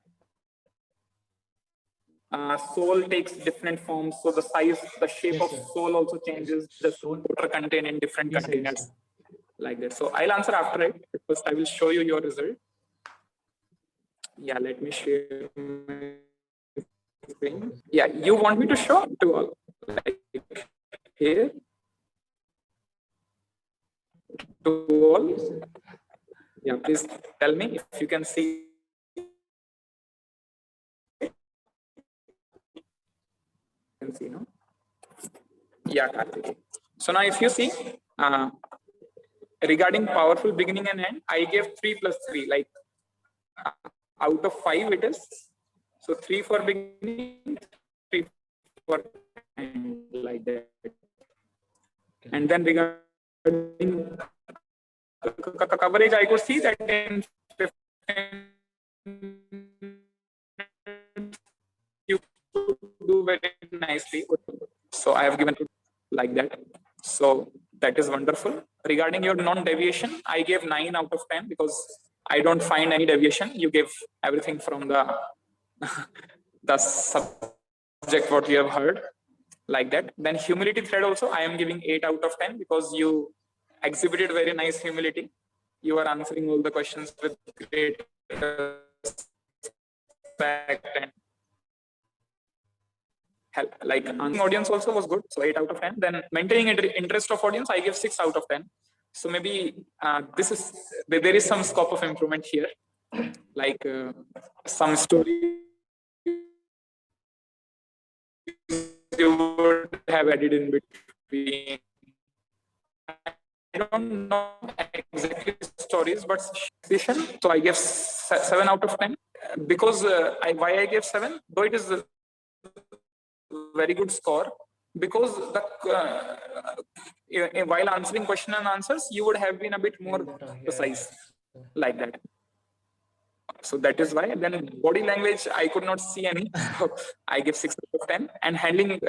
soul takes different forms. So the size, the shape Yes, of sir. soul also changes. The water contained in different Yes, sir, yes, containers, sir. like that. So I'll answer after it. First, I will show you your result. Yeah, let me share my screen. Yeah, you want me to show to all, like here to all? Yeah, please tell me if you can see. Can see, no? Yeah, Karthik. So now if you see, regarding powerful beginning and end, I gave 3 plus 3, like out of 5 it is. So 3 for beginning, 3 for end, like that. And then regarding coverage, I could see that in 15 you do very nicely. So I have given like that. So that is wonderful. Regarding your non-deviation, I gave 9 out of 10 because I don't find any deviation. You gave everything from the the subject what you have heard, like that. Then humility thread also, I am giving 8 out of 10 because you exhibited very nice humility. You are answering all the questions with great respect and help. Like answering audience also was good, so 8 out of 10. Then maintaining interest of audience, I give 6 out of 10. So maybe there is some scope of improvement here, like some story you would have added in between. I don't know exactly stories, but so I gave 7 out of 10 because why I gave 7, though it is a very good score, because while answering question and answers, you would have been a bit more precise, like that. So that is why. Then body language, I could not see any. So I give 6 out of 10. And handling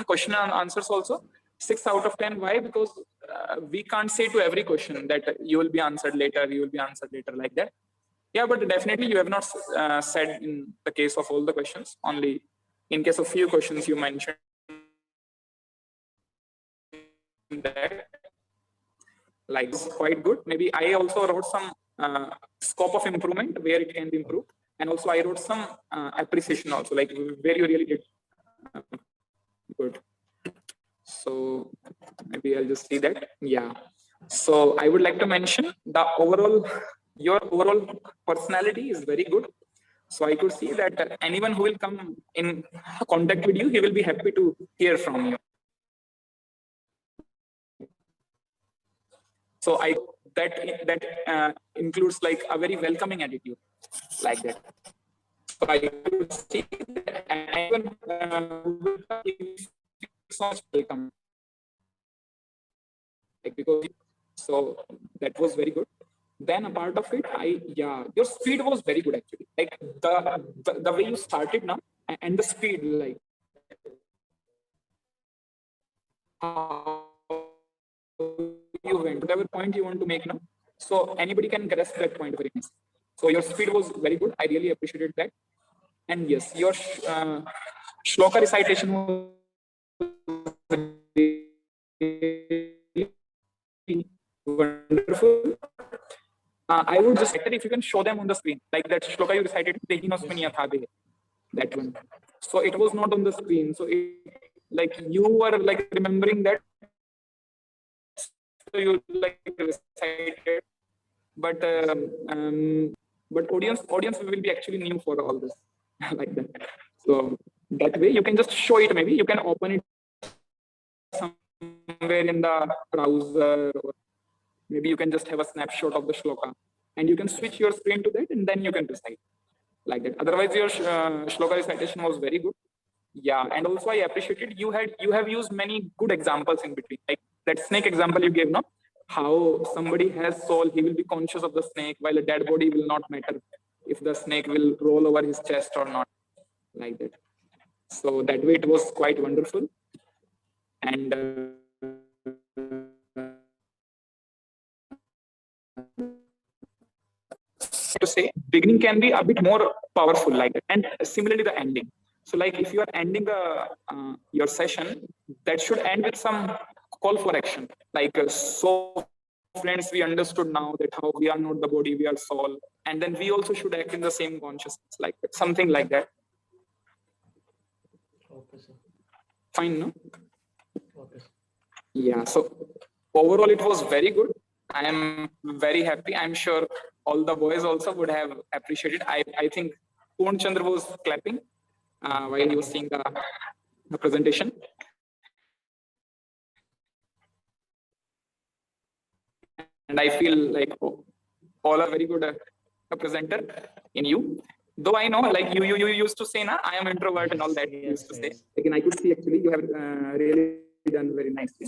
question and answers also 6 out of 10. Why? Because we can't say to every question that you will be answered later, you will be answered later, like that. Yeah, but definitely you have not said in the case of all the questions. Only in case of few questions you mentioned that, like, quite good. Maybe I also wrote some scope of improvement where it can be improved, and also I wrote some appreciation also, like where you really did good. So maybe I'll just see that. Yeah. So I would like to mention your overall personality is very good. So I could see that anyone who will come in contact with you, he will be happy to hear from you. So that includes like a very welcoming attitude, like that. So I could see that anyone so much welcome, like, because so that was very good. Then a part of it, your speed was very good actually. Like the way you started now and the speed, like you went, whatever point you want to make now. So anybody can grasp that point very nicely. So your speed was very good. I really appreciated that. And yes, your shloka recitation was wonderful. I would just like that if you can show them on the screen, like that shloka you recited, that one. So it was not on the screen. So like you were like remembering that, so you like recited, but audience will be actually new for all this, like that. So that way you can just show it. Maybe you can open it somewhere in the browser, or maybe you can just have a snapshot of the shloka, and you can switch your screen to that, and then you can recite, like that. Otherwise, your shloka recitation was very good. Yeah, and also I appreciated you have used many good examples in between, like that snake example you gave, no? How somebody has soul, he will be conscious of the snake, while a dead body will not matter if the snake will roll over his chest or not, like that. So that way it was quite wonderful. And to say, beginning can be a bit more powerful like that. And similarly, the ending. So like if you are ending your session, that should end with some call for action. Like, so friends, we understood now that how we are not the body, we are soul. And then we also should act in the same consciousness, like that, something like that. Okay, sir. Fine, no? Okay, sir. Yeah, so overall it was very good. I am very happy. I'm sure all the boys also would have appreciated. I think Poon Chandra was clapping while he was seeing the presentation. And I feel like all are very good presenter in you. Though I know, like you used to say, "Na, I am introvert," and all that you used to say. Again, I could see actually you have really done very nicely.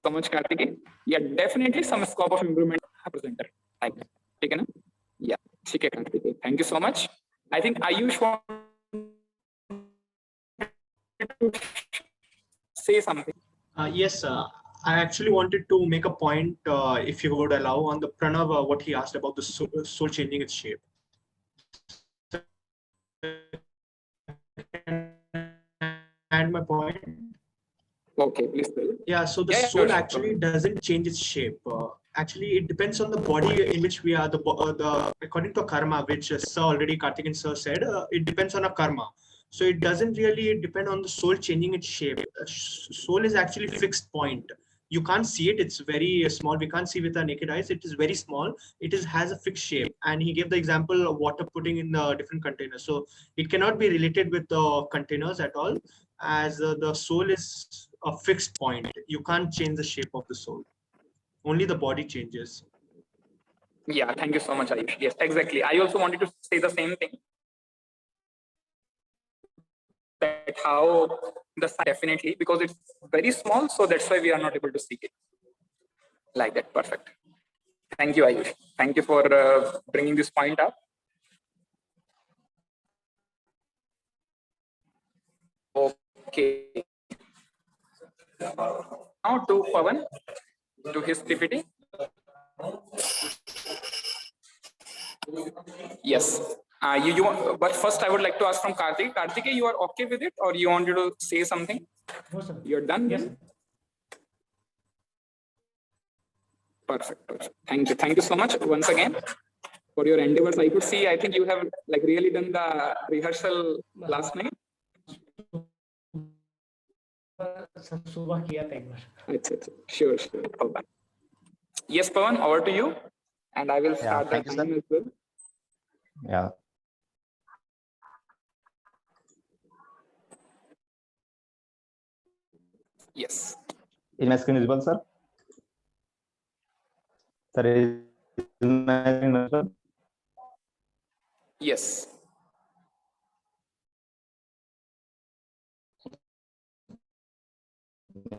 So much, Kartikeya. Yeah, definitely some scope of improvement presenter. Like that. Okay, na? Yeah, okay, Kartikeya. Thank you so much. I think Ayush wanted to say something. Yes, I actually wanted to make a point, if you would allow, on the Pranav, what he asked about the soul changing its shape. And my point. Okay, please tell. Yeah, so the soul actually doesn't change its shape. Actually, it depends on the body in which we are. According to karma, which Sir already Karthikeyan Sir said, it depends on a karma. So it doesn't really depend on the soul changing its shape. Soul is actually fixed point. You can't see it. It's very small. We can't see with our naked eyes. It is very small. It has a fixed shape. And he gave the example of water putting in the different containers. So it cannot be related with the containers at all, as the soul is a fixed point. You can't change the shape of the soul. Only the body changes. Yeah, thank you so much, Ayush. Yes, exactly. I also wanted to say the same thing. That how the sun, definitely, because it's very small, so that's why we are not able to see it. Like that, perfect. Thank you, Ayush. Thank you for bringing this point up. Okay. Now to Pawan, to his PPT. Yes. But first I would like to ask from Karthik. Karthikeya, you are okay with it, or you wanted to say something? No, sir. You're done? Yes, sir. Perfect. Perfect. Thank you. Thank you so much once again for your endeavors. I could see, I think you have like really done the rehearsal last night. Sure, sure. Pawan. Yes, Pawan, over to you. And I will start the time as well. Yeah. Yes. Is my screen visible, sir? Sir, is my screen visible? Yes.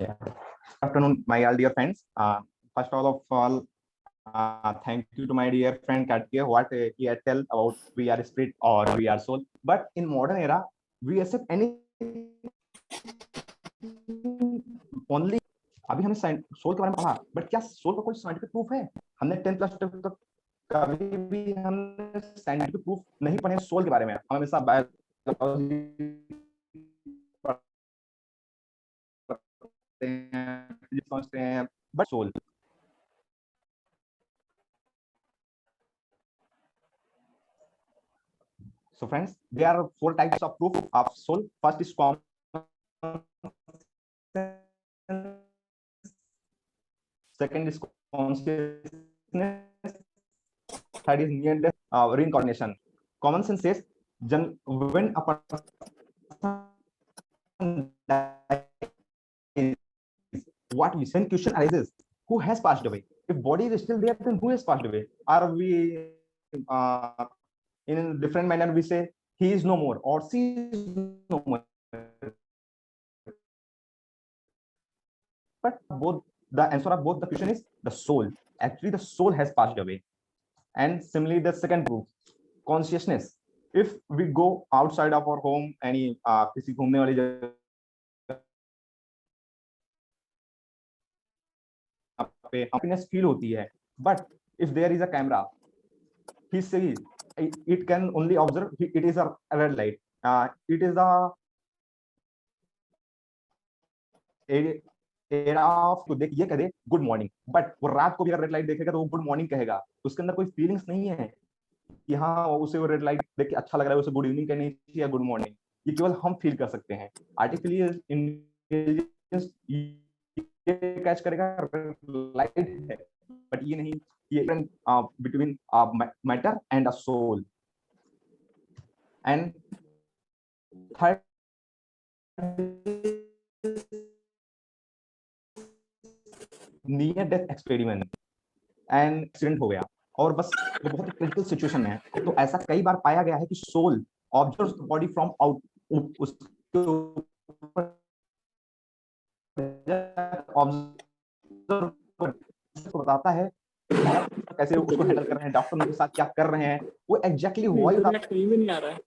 Yeah. Good afternoon, my all dear friends. First of all, thank you to my dear friend Kartikeya, what he had tell about we are spirit or we are soul. But in modern era, we accept any only. अभी हमने soul के बारे में पढ़ा, but क्या soul का कोई scientific proof है? हमने 10+ तक कभी भी हमने साइंटिफिक प्रूफ नहीं पढ़े सोल के बारे में. हम हमेशा समझते हैं, but soul. So friends, there are 4 types of proof of soul. First is common. Second is consciousness. Third is near-death reincarnation. Common sense says when a person dies, what we send question arises: who has passed away? If body is still there, then who has passed away? Are we in a different manner? We say he is no more or she is no more. But both the answer of both the question is the soul. Actually, the soul has passed away. And similarly, the second proof, consciousness. If we go outside of our home, any किसी घूमने वाली जगह पे happiness feel होती है, but if there is a camera, he see it can only observe it is a red light, it is the era of तो देख ये कह दे गुड मॉर्निंग, बट वो रात को भी अगर रेड लाइट देखेगा तो वो गुड मॉर्निंग कहेगा, उसके अंदर कोई फीलिंग्स नहीं है कि हाँ उसे वो रेड लाइट देख के अच्छा लग रहा है, उसे गुड इवनिंग कहनी चाहिए या गुड मॉर्निंग, ये केवल हम फील कर सकते हैं। आर्टिफिशियल इंटेलिजेंस ये कैच करेगा लाइट है, बट ये नहीं ये between matter and a soul. And third near death experiment, and accident हो गया और बस वो बहुत ही क्रिटिकल सिचुएशन है, तो ऐसा कई बार पाया गया है कि soul observes the body from out, उसके ऑब्जर्व बताता है कैसे उसको हैंडल कर रहे हैं, डॉक्टर उनके साथ क्या कर रहे हैं, वो एग्जैक्टली हुआ ही कहीं भी नहीं आ रहा है।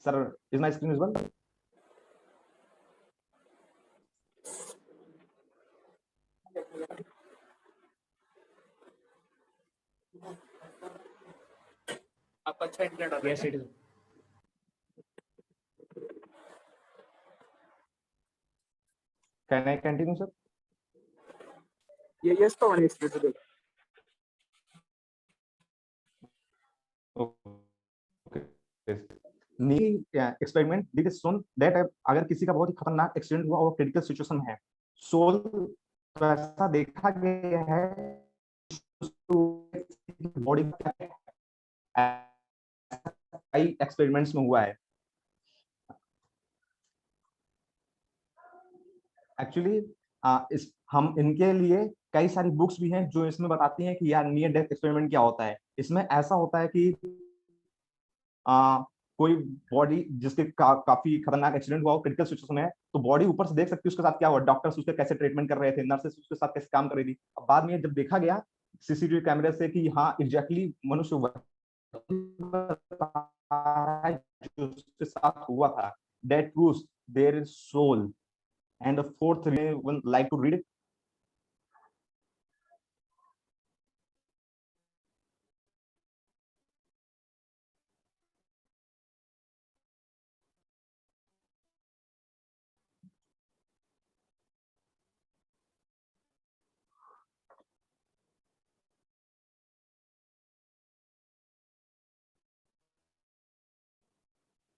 Sir is my screen visible? आपका अच्छा इंटरनेट आ रहा है? Yes, it is. Can I continue, sir? Yes, the one is visible. Okay. Experiment did shown that अगर किसी का बहुत ही खतरनाक एक्सीडेंट हुआ और क्रिटिकल सिचुएशन है, सोल तो ऐसा देखा गया है बॉडी कई एक्सपेरिमेंट्स में हुआ है। एक्चुअली इस हम इनके लिए कई सारी बुक्स भी हैं जो इसमें बताती हैं कि यार नियर डेथ एक्सपेरिमेंट क्या होता है। इसमें ऐसा होता है कि कोई बॉडी जिसके काफी खतरनाक एक्सीडेंट हुआ हो, क्रिटिकल सिचुएशन है, तो बॉडी ऊपर से देख सकती है उसके साथ क्या हुआ, डॉक्टर्स उसके कैसे ट्रीटमेंट कर रहे थे, नर्सेस उसके साथ कैसे काम कर रही थी। अब बाद में जब देखा गया सीसीटीवी कैमरे से कि हाँ एग्जैक्टली मनुष्य जो उसके साथ हुआ था, that proves there is soul. And the fourth one like to read it.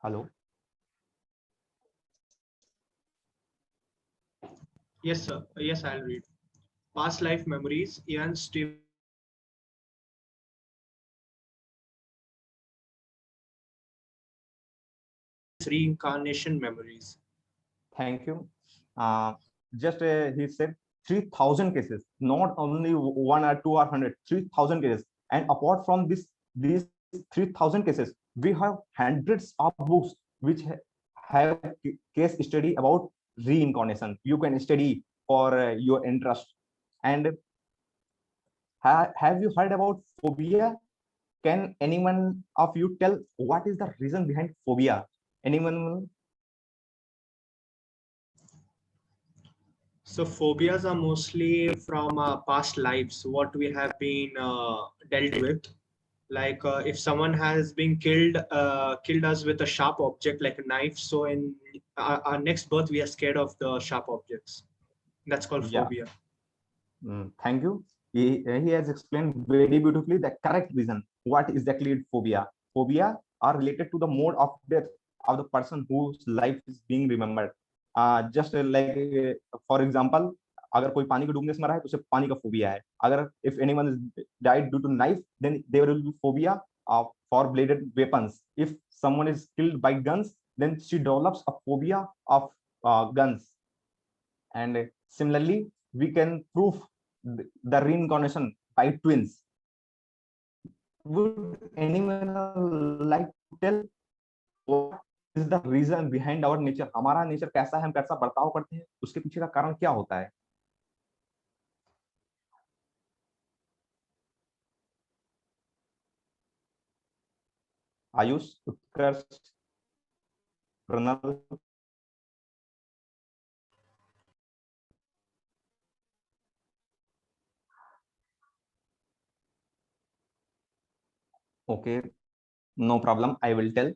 Hello. Yes, sir. Yes, I'll read. Past life memories. Ian Steve. Reincarnation memories. Thank you. Just he said 3,000 cases, not only one or two or 100, 3,000 cases. And apart from these 3,000 cases, we have hundreds of books which have case study about reincarnation. You can study for your interest. And have you heard about phobia? Can anyone of you tell what is the reason behind phobia? Anyone? So phobias are mostly from past lives, what we have been dealt with. Like if someone has been killed us with a sharp object like a knife, so in our next birth we are scared of the sharp objects. That's called phobia. Thank you. He has explained very beautifully the correct reason. What exactly is phobia? Phobia are related to the mode of death of the person whose life is being remembered. Just like for example, अगर कोई पानी के डूबने से मरा है तो उसे पानी का फोबिया है। अगर if anyone is died due to knife, then there will be phobia for bladed weapons. If someone is killed by guns, then she develops a phobia of guns. And similarly, we can prove the reincarnation by twins. Would anyone like to tell what is the reason behind our nature? हमारा nature कैसा है, हम कैसा बर्ताव करते हैं, उसके पीछे का कारण क्या होता है? आयुष, उत्कर्ष, प्रणल, okay, no problem, I will tell.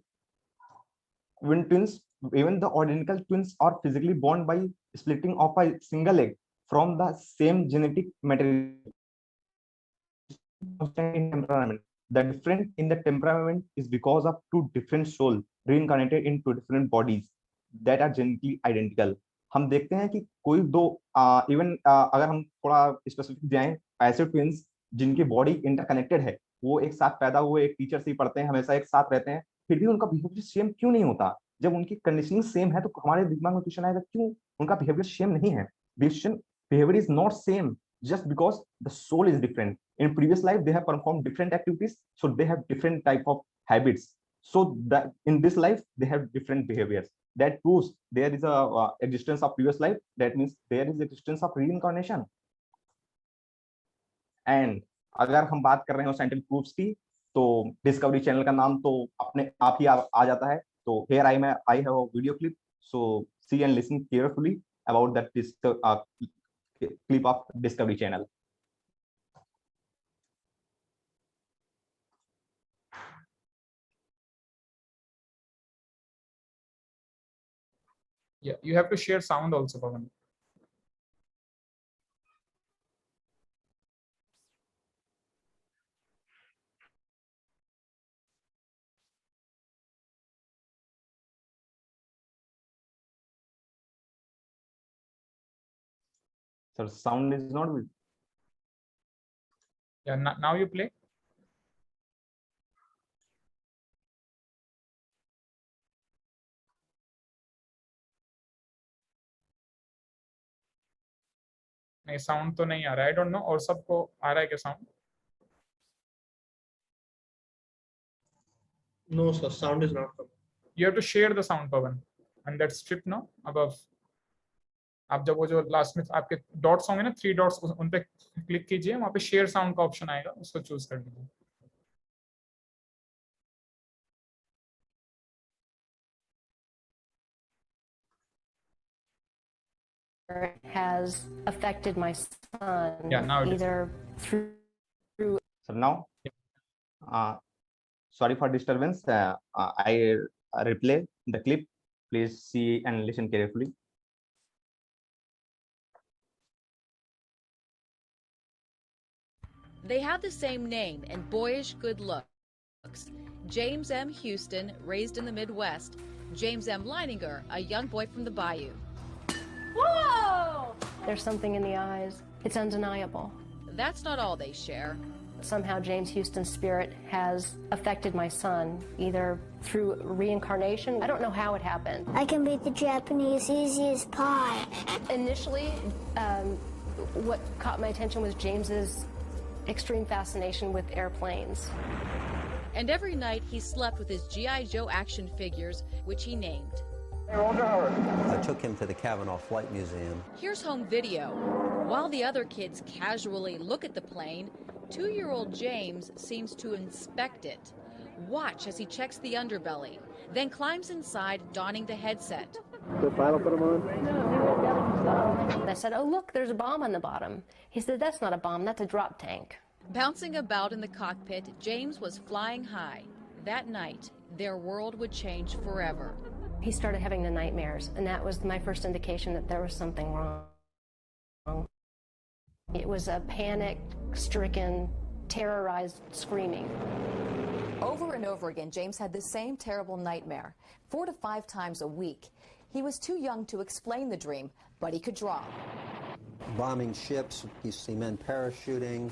When twins, even the identical twins are physically born by splitting of a single egg from the same genetic material. In temperament, the difference in the temperament is because of two different souls reincarnated in two different bodies that are genetically identical. हम देखते हैं कि कोई दो even अगर हम थोड़ा specific जाएं, ऐसे ट्विंस जिनकी बॉडी इंटरकनेक्टेड है, वो एक साथ पैदा हुए, एक टीचर से ही पढ़ते हैं, हमेशा एक साथ रहते हैं, फिर भी उनका बिहेवियर सेम क्यों नहीं होता? जब उनकी कंडीशनिंग सेम है तो हमारे दिमाग में क्वेश्चन आएगा क्यों उनका बिहेवियर सेम नहीं है? Behavior is not same just because the soul is different. In previous life they have performed different activities, so they have different type of habits, so that in this life they have different behaviors. That proves there is a existence of previous life. That means there is existence of reincarnation. And अगर हम बात कर रहे हो scientific proofs की, तो discovery channel का नाम तो अपने आप ही आ जाता है. तो here I have a video clip, so see and listen carefully about that clip of Discovery Channel. Yeah, you have to share sound also, Pawan. So sound is not good. Yeah, now you play. नहीं, sound तो नहीं आ रहा है. I don't know और सबको आ रहा है क्या sound? No, sir, sound is not coming. You have to share the sound, Pawan, and that strip now above. आप जब वो जो लास्ट में आपके डॉट्स होंगे ना, 3 डॉट्स, उन पे क्लिक कीजिए, वहां पे शेयर साउंड का ऑप्शन आएगा, उसको चूज कर लीजिए. Has affected my son. Yeah, now it is. Either through. So now, sorry for disturbance. I replay the clip. Please see and listen carefully. They have the same name and boyish good looks. James M. Houston, raised in the Midwest. James M. Leininger, a young boy from the Bayou. Whoa! There's something in the eyes. It's undeniable. That's not all they share. Somehow James Houston's spirit has affected my son, either through reincarnation. I don't know how it happened. I can beat the Japanese easy as pie. Initially, what caught my attention was James's extreme fascination with airplanes. And every night he slept with his G.I. Joe action figures, which he named. I took him to the Kavanaugh Flight Museum. Here's home video. While the other kids casually look at the plane, 2-year-old James seems to inspect it. Watch as he checks the underbelly, then climbs inside, donning the headset. I said, "Oh, look, there's a bomb on the bottom." He said, "That's not a bomb, that's a drop tank." Bouncing about in the cockpit, James was flying high. That night, their world would change forever. He started having the nightmares, and that was my first indication that there was something wrong. It was a panic-stricken, terrorized screaming. Over and over again, James had the same terrible nightmare, 4 to 5 times a week. He was too young to explain the dream, but he could draw. Bombing ships, you see men parachuting.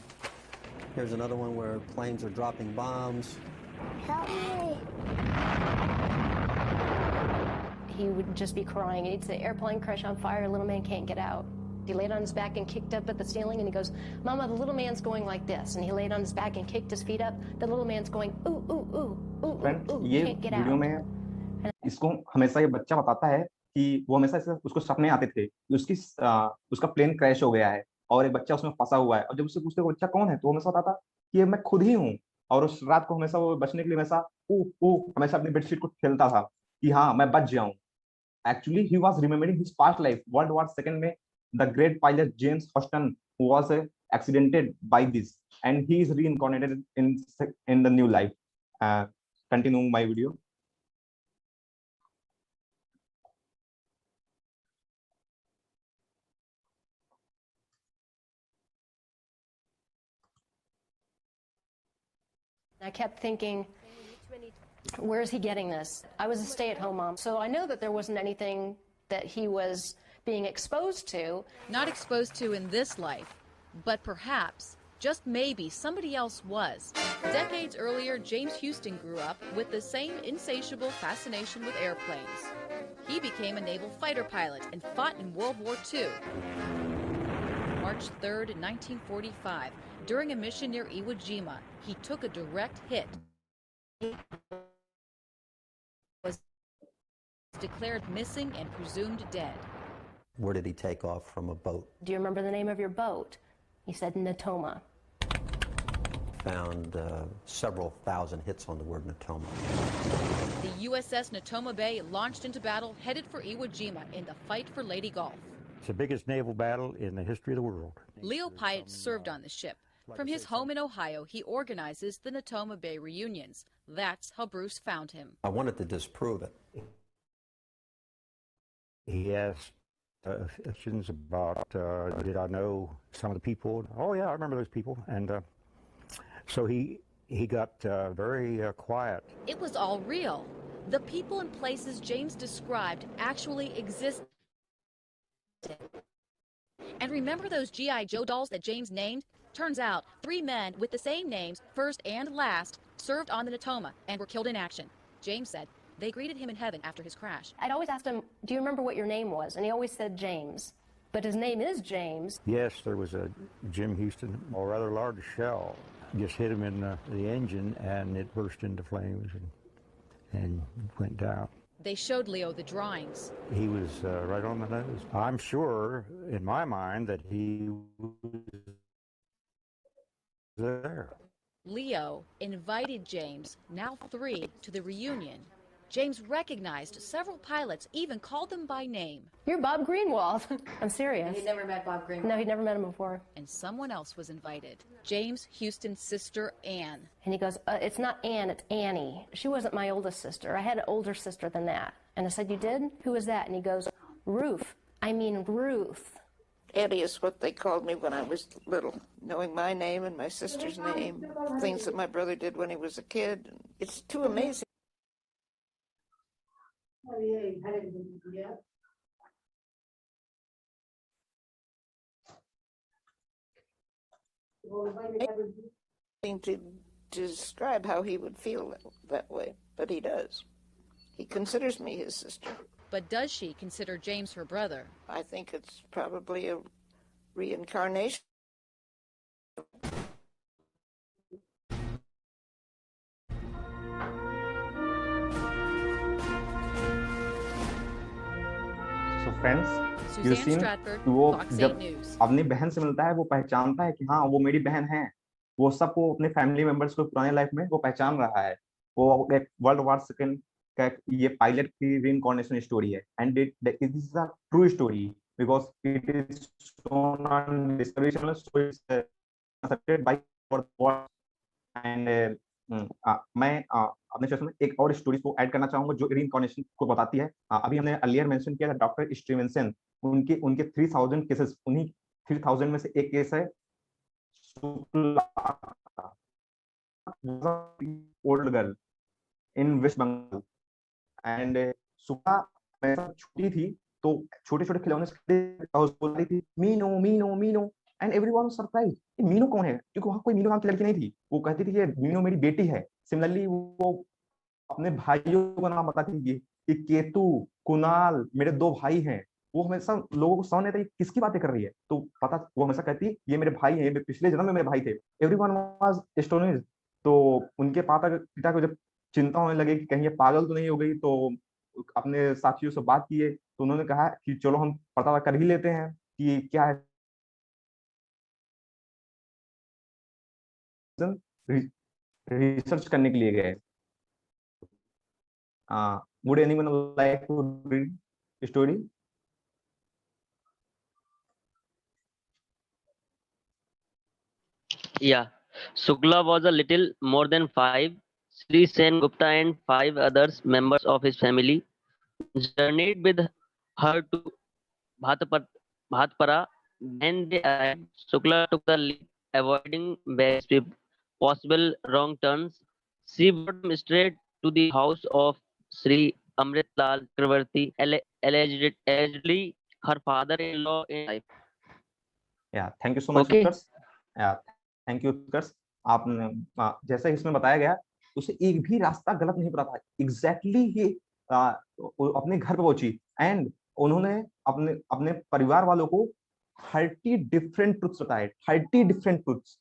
Here's another one where planes are dropping bombs. Help me. He would just be crying. He'd say, "Airplane crash on fire, little man can't get out." He laid on his back and kicked up at the ceiling, and he goes, "Mama, the little man's going like this." And he laid on his back and kicked his feet up. The little man's going, "Ooh, ooh, ooh, ooh, Friends, ooh, ये can't get video out." में इसको हमेशा ये बच्चा बताता है कि वो हमेशा उसको सपने आते थे कि उसका प्लेन क्रैश हो गया है और एक बच्चा उसमें फंसा हुआ है, और जब उससे पूछते बच्चा कौन है, तो वो हमेशा बताता कि ये मैं खुद ही हूँ, और उस रात को हमेशा वो बचने के लिए हमेशा हमेशा अपनी बेडशीट को खेलता था कि हाँ मैं बच जाऊं. Actually, he was remembering his past life. World War II में the great pilot James Houston was accidented by this, and he is reincarnated in the new life. Continue my video. I kept thinking, where is he getting this? I was a stay-at-home mom, so I know that there wasn't anything that he was being exposed to. Not exposed to in this life, but perhaps, just maybe, somebody else was. Decades earlier, James Houston grew up with the same insatiable fascination with airplanes. He became a naval fighter pilot and fought in World War II. March 3rd, 1945, during a mission near Iwo Jima, he took a direct hit. He was declared missing and presumed dead. Where did he take off from a boat? Do you remember the name of your boat? He said Natoma. Found several thousand hits on the word Natoma. The USS Natoma Bay launched into battle, headed for Iwo Jima in the fight for Leyte Gulf. It's the biggest naval battle in the history of the world. Leo Pyatt served on the ship. From his home in Ohio, he organizes the Natoma Bay reunions. That's how Bruce found him. I wanted to disprove it. He asked questions about, did I know some of the people? Oh yeah, I remember those people. And so he got very quiet. It was all real. The people and places James described actually existed. And remember those G.I. Joe dolls that James named? Turns out 3 men with the same names, first and last, served on the Natoma and were killed in action. James said they greeted him in heaven after his crash. I'd always asked him, do you remember what your name was? And he always said James. But his name is James. Yes, there was a Jim Houston, a rather large shell, just hit him in the engine, and it burst into flames and went down. They showed Leo the drawings. He was right on the nose. I'm sure, in my mind, that he was there. Leo invited James, now 3, to the reunion. James recognized several pilots, even called them by name. You're Bob Greenwald. I'm serious. He'd never met Bob Greenwald. No, he'd never met him before. And someone else was invited. James Houston's sister, Anne. And he goes, it's not Anne, it's Annie. She wasn't my oldest sister. I had an older sister than that. And I said, you did? Who was that? And he goes, Ruth. I mean Ruth. Annie is what they called me when I was little, knowing my name and my sister's name, things that my brother did when he was a kid. It's too amazing. To describe how he would feel that way, but he does. He considers me his sister. But does she consider James her brother? I think it's probably a reincarnation. So friends, you Suzanne seen Stratford, वो Fox 8 जब News. अपनी बहन से मिलता है वो पहचानता है कि हाँ वो मेरी बहन है. वो सबको अपने फैमिली मेंबर्स को पुराने लाइफ में वो पहचान रहा है. वो एक वर्ल्ड वॉर सेकंड का ये पायलट की रीइंकार्नेशन स्टोरी है, and it is a true story because it is shown on discovery channel, so it's accepted by war. And मैं अपने सेशन में एक और स्टोरी को ऐड करना चाहूंगा जो रीइंकार्नेशन को बताती है. अभी हमने अर्लियर मेंशन किया था डॉक्टर स्टीवेंसन, उनके 3000 केसेस, उन्हीं 3000 में से एक केस है old girl in West Bengal. And सुबह छोटी थी तो छोटे छोटे खिलौने बोल रही थी Meenu Meenu Meenu, and everyone was surprised Meenu कौन है, क्योंकि वहां कोई मीनू नाम की लड़की नहीं थी. वो कहती थी ये मीनू मेरी बेटी है. सिमिलरली वो अपने भाइयों का नाम बताती थी कि केतु, कुणाल मेरे 2 भाई हैं. वो हमेशा लोगों को समझ नहीं आता किसकी बातें कर रही है, तो पता वो हमेशा कहती ये मेरे भाई हैं, ये पिछले जन्म में मेरे भाई थे. Everyone was astonished. तो उनके पिता को जब चिंता होने लगे कि कहीं ये पागल तो नहीं हो गई, तो अपने साथियों से बात किए तो उन्होंने कहा कि चलो हम पता कर ही लेते हैं कि क्या है. रिसर्च करने के लिए गए। Would anyone like to read the story? Yeah. Shukla was a little more than 5. Sri Sen Gupta and 5 others members of his family journeyed with her to Bhatpara. When they arrived, Shukla took the lead, avoiding various possible wrong turns. She brought them straight to the house of Sri Amritlal Chakravarti, allegedly her father-in-law in life. Yeah, thank you so much, Utkarsh. Yeah, thank you, Utkarsh. आपने जैसा इसमें बताया गया, उसे एक भी रास्ता गलत नहीं पता था। एग्जैक्टली ही अपने घर पे पहुंची एंड उन्होंने अपने परिवार वालों को 30 डिफरेंट ट्रुथ्स बताए, 30 different truths,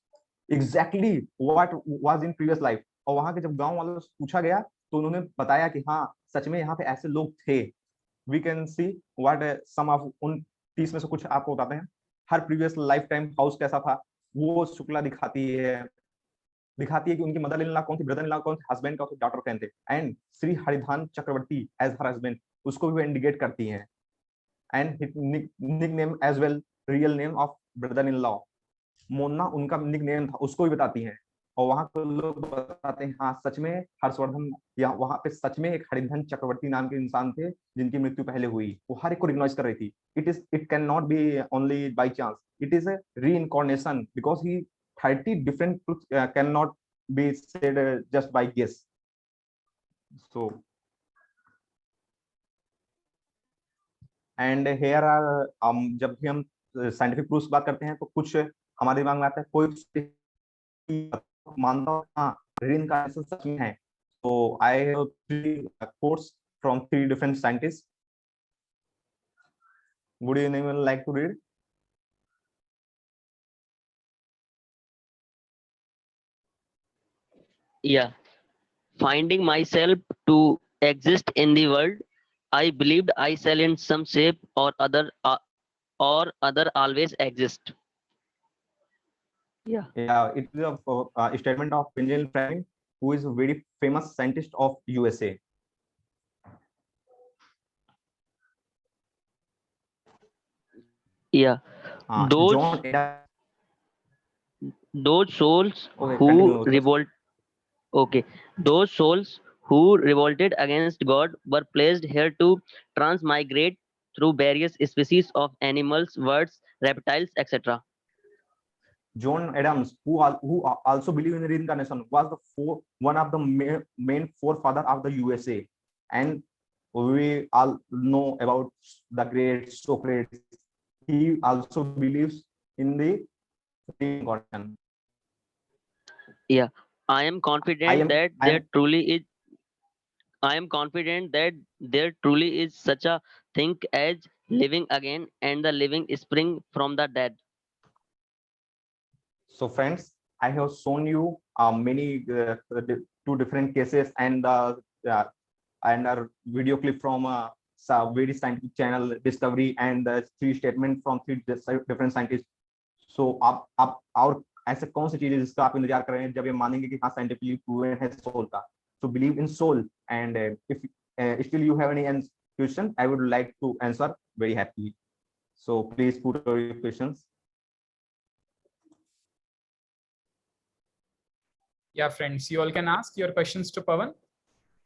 exactly what was in previous life. और वहां के जब गांव वालों से पूछा गया तो उन्होंने बताया कि हाँ सच में यहाँ पे ऐसे लोग थे। We can see what some of उन 30 में से कुछ आपको बताते हैं। हर प्रीवियस लाइफ टाइम हाउस कैसा था वो शुक्ला दिखाती है कि उनकी मदर इन लॉ कौन थी, ब्रदर इन लॉ कौन थे, हस्बैंड का डॉटर कौन थे, and Shri Haridhan Chakraborty as her husband उसको भी इंडिकेट करती हैं, and nick name as well, real name of brother in law Monna उनका निक नेम था उसको भी बताती हैं। और वहां के लोग बताते हैं हाँ सच में हर्षवर्धन या वहां पे सच में एक हरिधन चक्रवर्ती नाम के इंसान थे जिनकी मृत्यु पहले हुई। वो हर एक को रिकॉग्नाइज कर रही थी। It can not be only by chance, it is a reincarnation because he 30 different truths cannot be said just by guess. So and here are जब भी हम साइंटिफिक प्रूफ्स बात करते हैं तो कुछ हमारे दिमाग में आता है, कोई मानता हूँ हाँ रीइंकार्नेशन सच में है। तो I have 3 quotes from 3 different scientists. Would anyone like to read? Yeah. Finding myself to exist in the world, I believed I shall in some shape or other always exist. Yeah. It is a statement of Benjamin Franklin, who is a very famous scientist of USA. Yeah. Those souls who revolt. Okay. Those souls who revolted against God were placed here to transmigrate through various species of animals, birds, reptiles, etc. John Adams, who also believe in reincarnation, was one of the main forefather of the USA, and we all know about the great Socrates. He also believes in the reincarnation. Yeah, I am confident that there truly is such a thing as living again, and the living spring from the dead. So friends, I have shown you many 2 different cases and our video clip from very scientific channel Discovery, and 3 statements from 3 different scientists. So आप और ऐसे कौन सी चीजें जिसका आप इंतजार कर रहे हैं जब ये मानेंगे कि हाँ साइंटिफिकली प्रूवन है सोल का? So believe in soul, and if still you have any question, I would like to answer very happily. So please put your questions. Yeah, friends, you all can ask your questions to Pawan.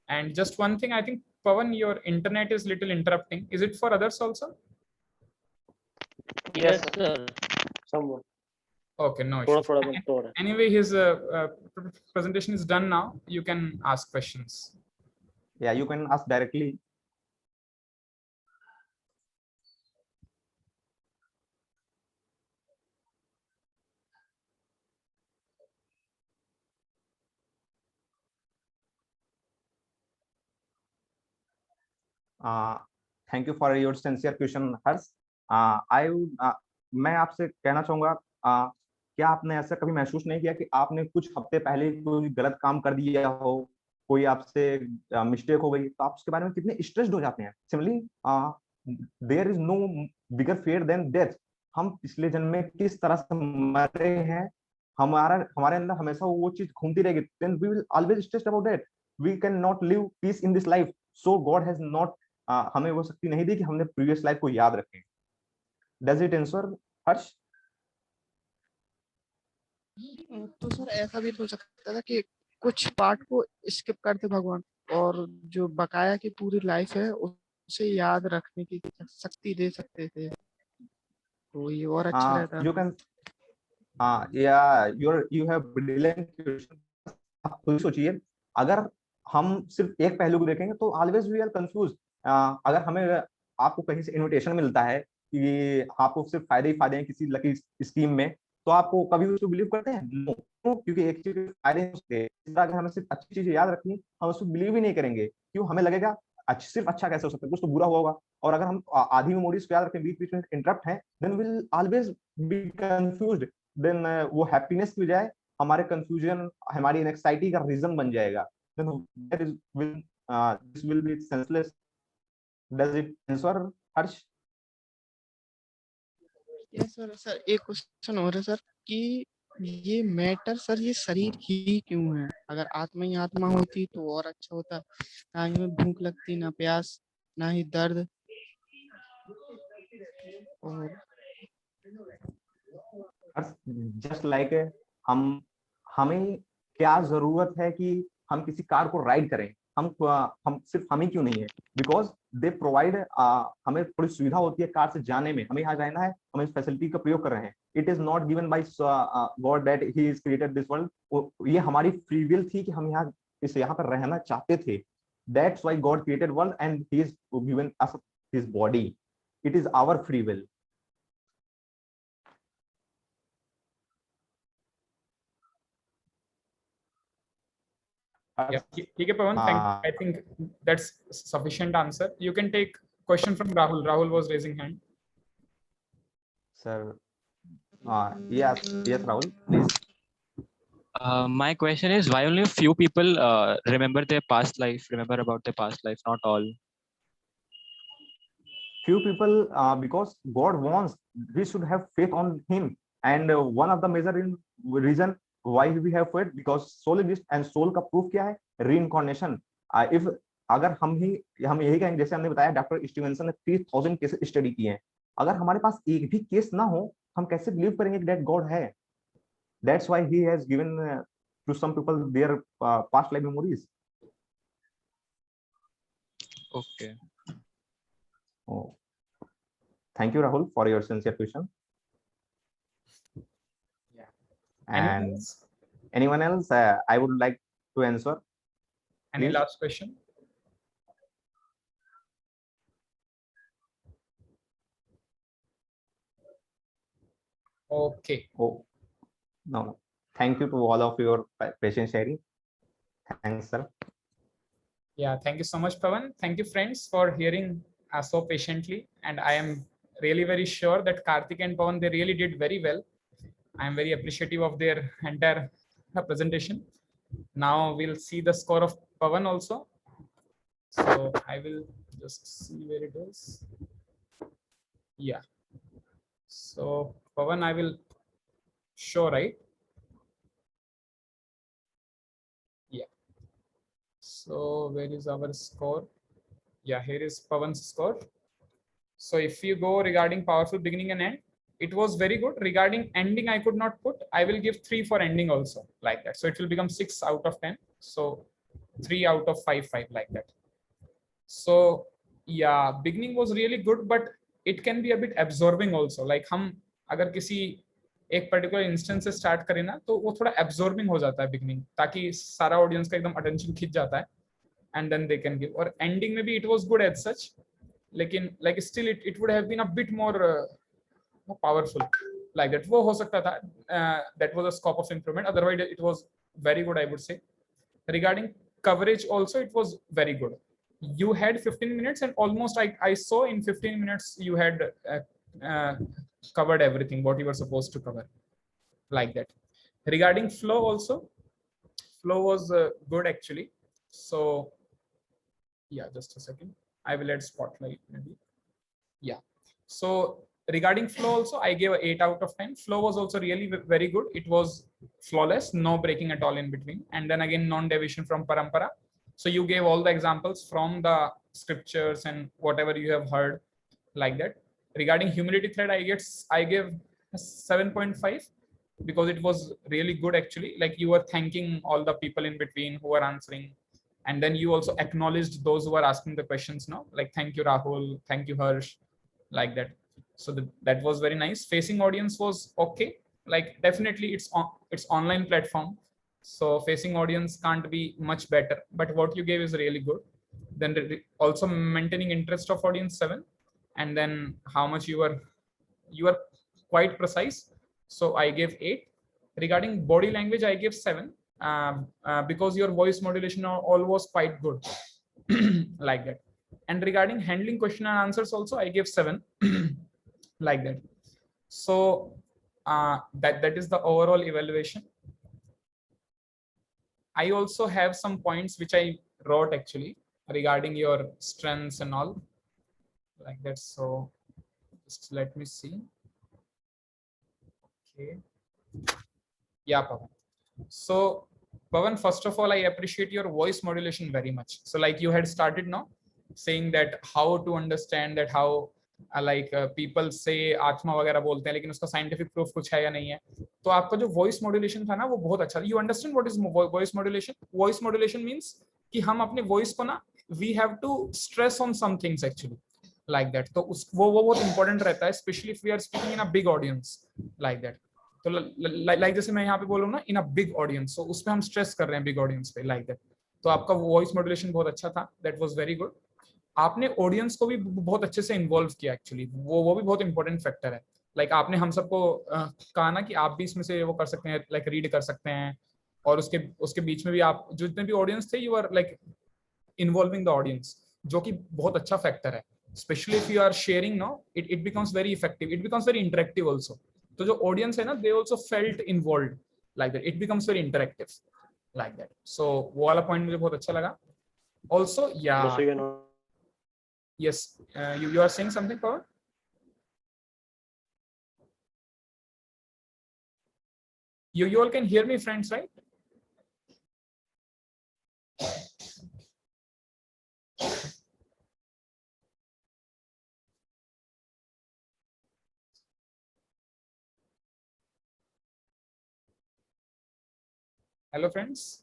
And just one thing, I think Pawan, your internet is little interrupting. Is it for others also? Yes, sir. Someone. Okay, no issue. Anyway, his presentation is done now. You can ask questions. Yeah, you can ask directly. Thank you for your sincere question, Harsh. मैं आपसे कहना चाहूंगा, क्या आपने ऐसा कभी महसूस नहीं किया कि आपने कुछ हफ्ते पहले कोई गलत काम कर दिया हो, कोई आपसे मिस्टेक हो गई, तो आप उसके बारे में कितने स्ट्रेस्ड हो जाते हैं? Similarly there is no bigger fear than death. हम पिछले जन्म में किस तरह से मरे हैं हमारे अंदर हमेशा वो चीज घूमती रहेगी, then we will always stressed about that. We cannot live peace in this life. So God has not हमें वो शक्ति नहीं दी कि हमने previous life को याद रखें. Does it answer, हर्ष? तो सर ऐसा भी हो सकता था कि कुछ पार्ट को स्किप करते भगवान, और जो बकाया की पूरी लाइफ है उसे याद रखने की शक्ति दे सकते थे, तो ये और अच्छा रहता। You can yeah, you have brilliant question. आप खुद सोचिए, अगर हम सिर्फ एक पहलू को देखेंगे तो ऑलवेज वी आर कंफ्यूज। अगर हमें आपको कहीं से इनविटेशन मिलता है कि आपको सिर्फ फायदे ही फायदे हैं किसी लकी स्कीम में, तो आपको कभी उसको बिलीव करते हैं? नो, क्योंकि एक चीज फायदे हैं, अगर हमें सिर्फ अच्छी चीजें याद रखनी, हम उसको बिलीव ही नहीं करेंगे। क्यों? हमें लगेगा सिर्फ अच्छा कैसे हो सकता है, कुछ तो बुरा हुआ होगा। और अगर हम आधी मेमोरीज को याद रखें, बीच बीच में इंटरप्ट है, then will always be confused. Then वो हैप्पीनेस की बजाय हमारे कंफ्यूजन, हमारी एंग्जायटी का रीजन बन जाएगा। Then that is this will be senseless. Does it answer, Harsh? Yes sir. Sir एक क्वेश्चन हो रहा है सर कि ये मैटर सर, ये शरीर ही क्यों है? अगर आत्मा ही आत्मा होती तो और अच्छा होता, ना ही में भूख लगती, ना प्यास, ना ही दर्द। और जस्ट लाइक हमें क्या जरूरत है कि हम किसी कार को राइड करें? हम सिर्फ हम ही क्यों नहीं है? बिकॉज दे प्रोवाइड, हमें थोड़ी सुविधा होती है कार से जाने में। हमें यहाँ जाना है, हम इस फैसिलिटी का प्रयोग कर रहे हैं। It is not given by God that he is created this world. ये हमारी फ्री विल थी कि हम यहाँ पर रहना चाहते थे। That's why God created world and he is given us his body. It is our free will. ठीक है पवन, I think that's sufficient answer. You can take question from Rahul. Rahul was raising hand. Sir, yes, Rahul, please. My question is, why only a few people remember about their past life, not all? Few people, because God wants we should have faith on Him, and one of the major reason why we have faith, because soul exists, and soul का proof क्या है? Reincarnation. If अगर हम यही कहेंगे, जैसे हमने बताया डॉक्टर स्टीवेंसन ने 3000 केसेस स्टडी किए हैं, अगर हमारे पास एक भी केस ना हो, हम कैसे बिलीव करेंगे कि दैट गॉड है? That's why he has given to some people their past life memories. Okay. Oh, thank you, Rahul, for your sincere question. Yeah. And anyone else? I would like to answer. Any Please. last question? Okay. Oh, no. Thank you to all of your patient sharing. Thanks, sir. Yeah, thank you so much, Pawan. Thank you, friends, for hearing us so patiently. And I am really very sure that Karthik and Pawan, they really did very well. I am very appreciative of their entire presentation. Now we'll see the score of Pawan also. So I will just see where it is. Yeah. So Pawan, I will show, right? Yeah. So where is our score? Yeah, here is Pawan's score. So if you go regarding powerful beginning and end, it was very good. Regarding ending, I could not put. I will give 3 for ending also, like that. So it will become 6 out of 10. So 3 out of 5, like that. So yeah, beginning was really good, but it can be a bit absorbing also. Like हम अगर किसी एक particular instance से start करें ना, तो वो थोड़ा एब्जॉर्बिंग हो जाता है बिगनिंग, ताकि सारा ऑडियंस का एकदम अटेंशन खींच जाता है, and then they can give. और एंडिंग में भी it was good as such, लेकिन like still it would have been a bit more powerful, like that. वो हो सकता था, that was a scope of improvement, otherwise it was very good, I would say. Regarding coverage also, it was very good. You had 15 minutes and almost I saw in 15 minutes you had covered everything what you were supposed to cover, like that. Regarding flow also, flow was good actually. So yeah, just a second, I will add spotlight maybe. Yeah, so regarding flow also, I gave a 8 out of 10. Flow was also really very good. It was flawless, no breaking at all in between. And then again, non-deviation from parampara. So you gave all the examples from the scriptures and whatever you have heard, like that. Regarding humility thread, I gave 7.5 because it was really good actually. Like you were thanking all the people in between who were answering, and then you also acknowledged those who were asking the questions, no, like thank you Rahul, thank you Harsh, like that. So that was very nice. Facing audience was okay. Like definitely it's online platform, so facing audience can't be much better, but what you gave is really good. Then also maintaining interest of audience 7, and then how much you were quite precise, so I gave 8. Regarding body language, I gave 7 because your voice modulation all was quite good. Like that. And regarding handling question and answers also, I gave 7. Like that. So that is the overall evaluation. I also have some points which I wrote actually regarding your strengths and all, like that. So just let me see. Okay. Yeah, Pawan. So Pawan, first of all, I appreciate your voice modulation very much. So like you had started now saying that how to understand that how people say आत्मा वगैरह बोलते हैं, लेकिन उसका scientific proof कुछ है या नहीं है. तो आपका जो वॉइस मॉड्यूलेशन था ना, वो बहुत अच्छा. You understand what is voice modulation? Voice modulation means कि हम अपने वॉइस को ना, we have to stress on some things actually, like that. तो वो बहुत इंपॉर्टेंट रहता है, specially if we are speaking in a big audience, like that. तो लाइक जैसे मैं यहाँ पे बोल रहा हूँ ना, इन अ बिग ऑडियंस, तो उस पर हम स्ट्रेस कर रहे हैं बिग ऑडियंस पे, लाइक दैट. तो आपका वॉइस मॉड्यूलेशन बहुत अच्छा था, दैट वाज वेरी गुड. आपने ऑडियंस को भी बहुत अच्छे से इन्वॉल्व किया एक्चुअली, वो भी बहुत इंपॉर्टेंट फैक्टर है. लाइक आपने हम सबको कहा ना कि आप भी इसमें से वो कर सकते हैं, लाइक रीड कर सकते हैं, और उसके बीच में भी आप जो जितने भी ऑडियंस थे, you are like involving the audience, जो कि बहुत अच्छा फैक्टर है. Specially if you are sharing know, it becomes very effective, it becomes very interactive also. तो जो ऑडियंस है ना, they also felt involved, like that. It becomes very interactive, like that. So वो वाला पॉइंट मुझे बहुत अच्छा लगा. ऑल्सो या yes, you are saying something, Pawan? You all can hear me, friends, right? Hello, friends.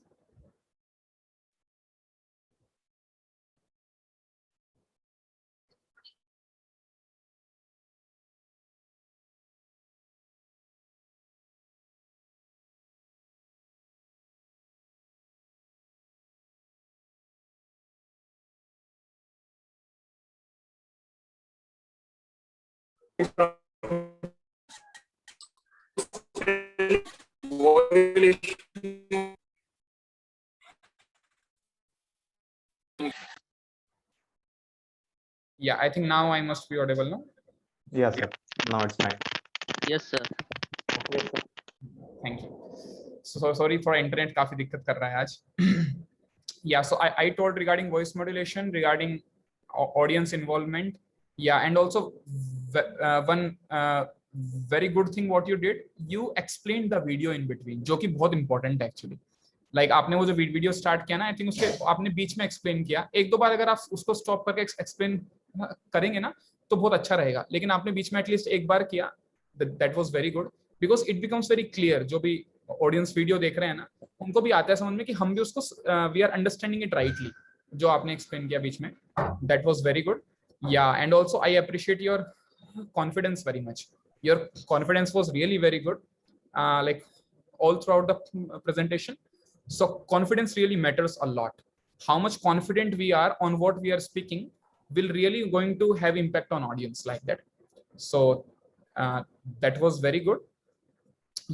Yeah, I think now I must be audible, no? Yes, sir. Now it's fine. Yes, sir. Thank you. So sorry for internet, काफी दिक्कत कर रहा है आज. Yeah, so I told regarding voice modulation, regarding audience involvement. Yeah, and also one very good thing what you did, you explained the video in between, जो कि बहुत important है actually. Like आपने वो जो वीडियो स्टार्ट किया ना, I think उसके आपने बीच में एक्सप्लेन किया. एक दो बार अगर आप उसको स्टॉप करके एक्सप्लेन करेंगे ना, तो बहुत अच्छा रहेगा. लेकिन आपने बीच में एटलीस्ट एक बार किया, that was very good, because it becomes very clear. जो भी ऑडियंस वीडियो देख रहे हैं ना, उनको भी आता है समझ में कि हम भी उसको we are understanding it rightly, जो आपने एक्सप्लेन किया बीच में. That was very good. Yeah and also I appreciate your confidence very much. Your confidence was really very good, like all throughout the presentation. So confidence really matters a lot. How much confident we are on what we are speaking will really going to have impact on audience, like that. So that was very good.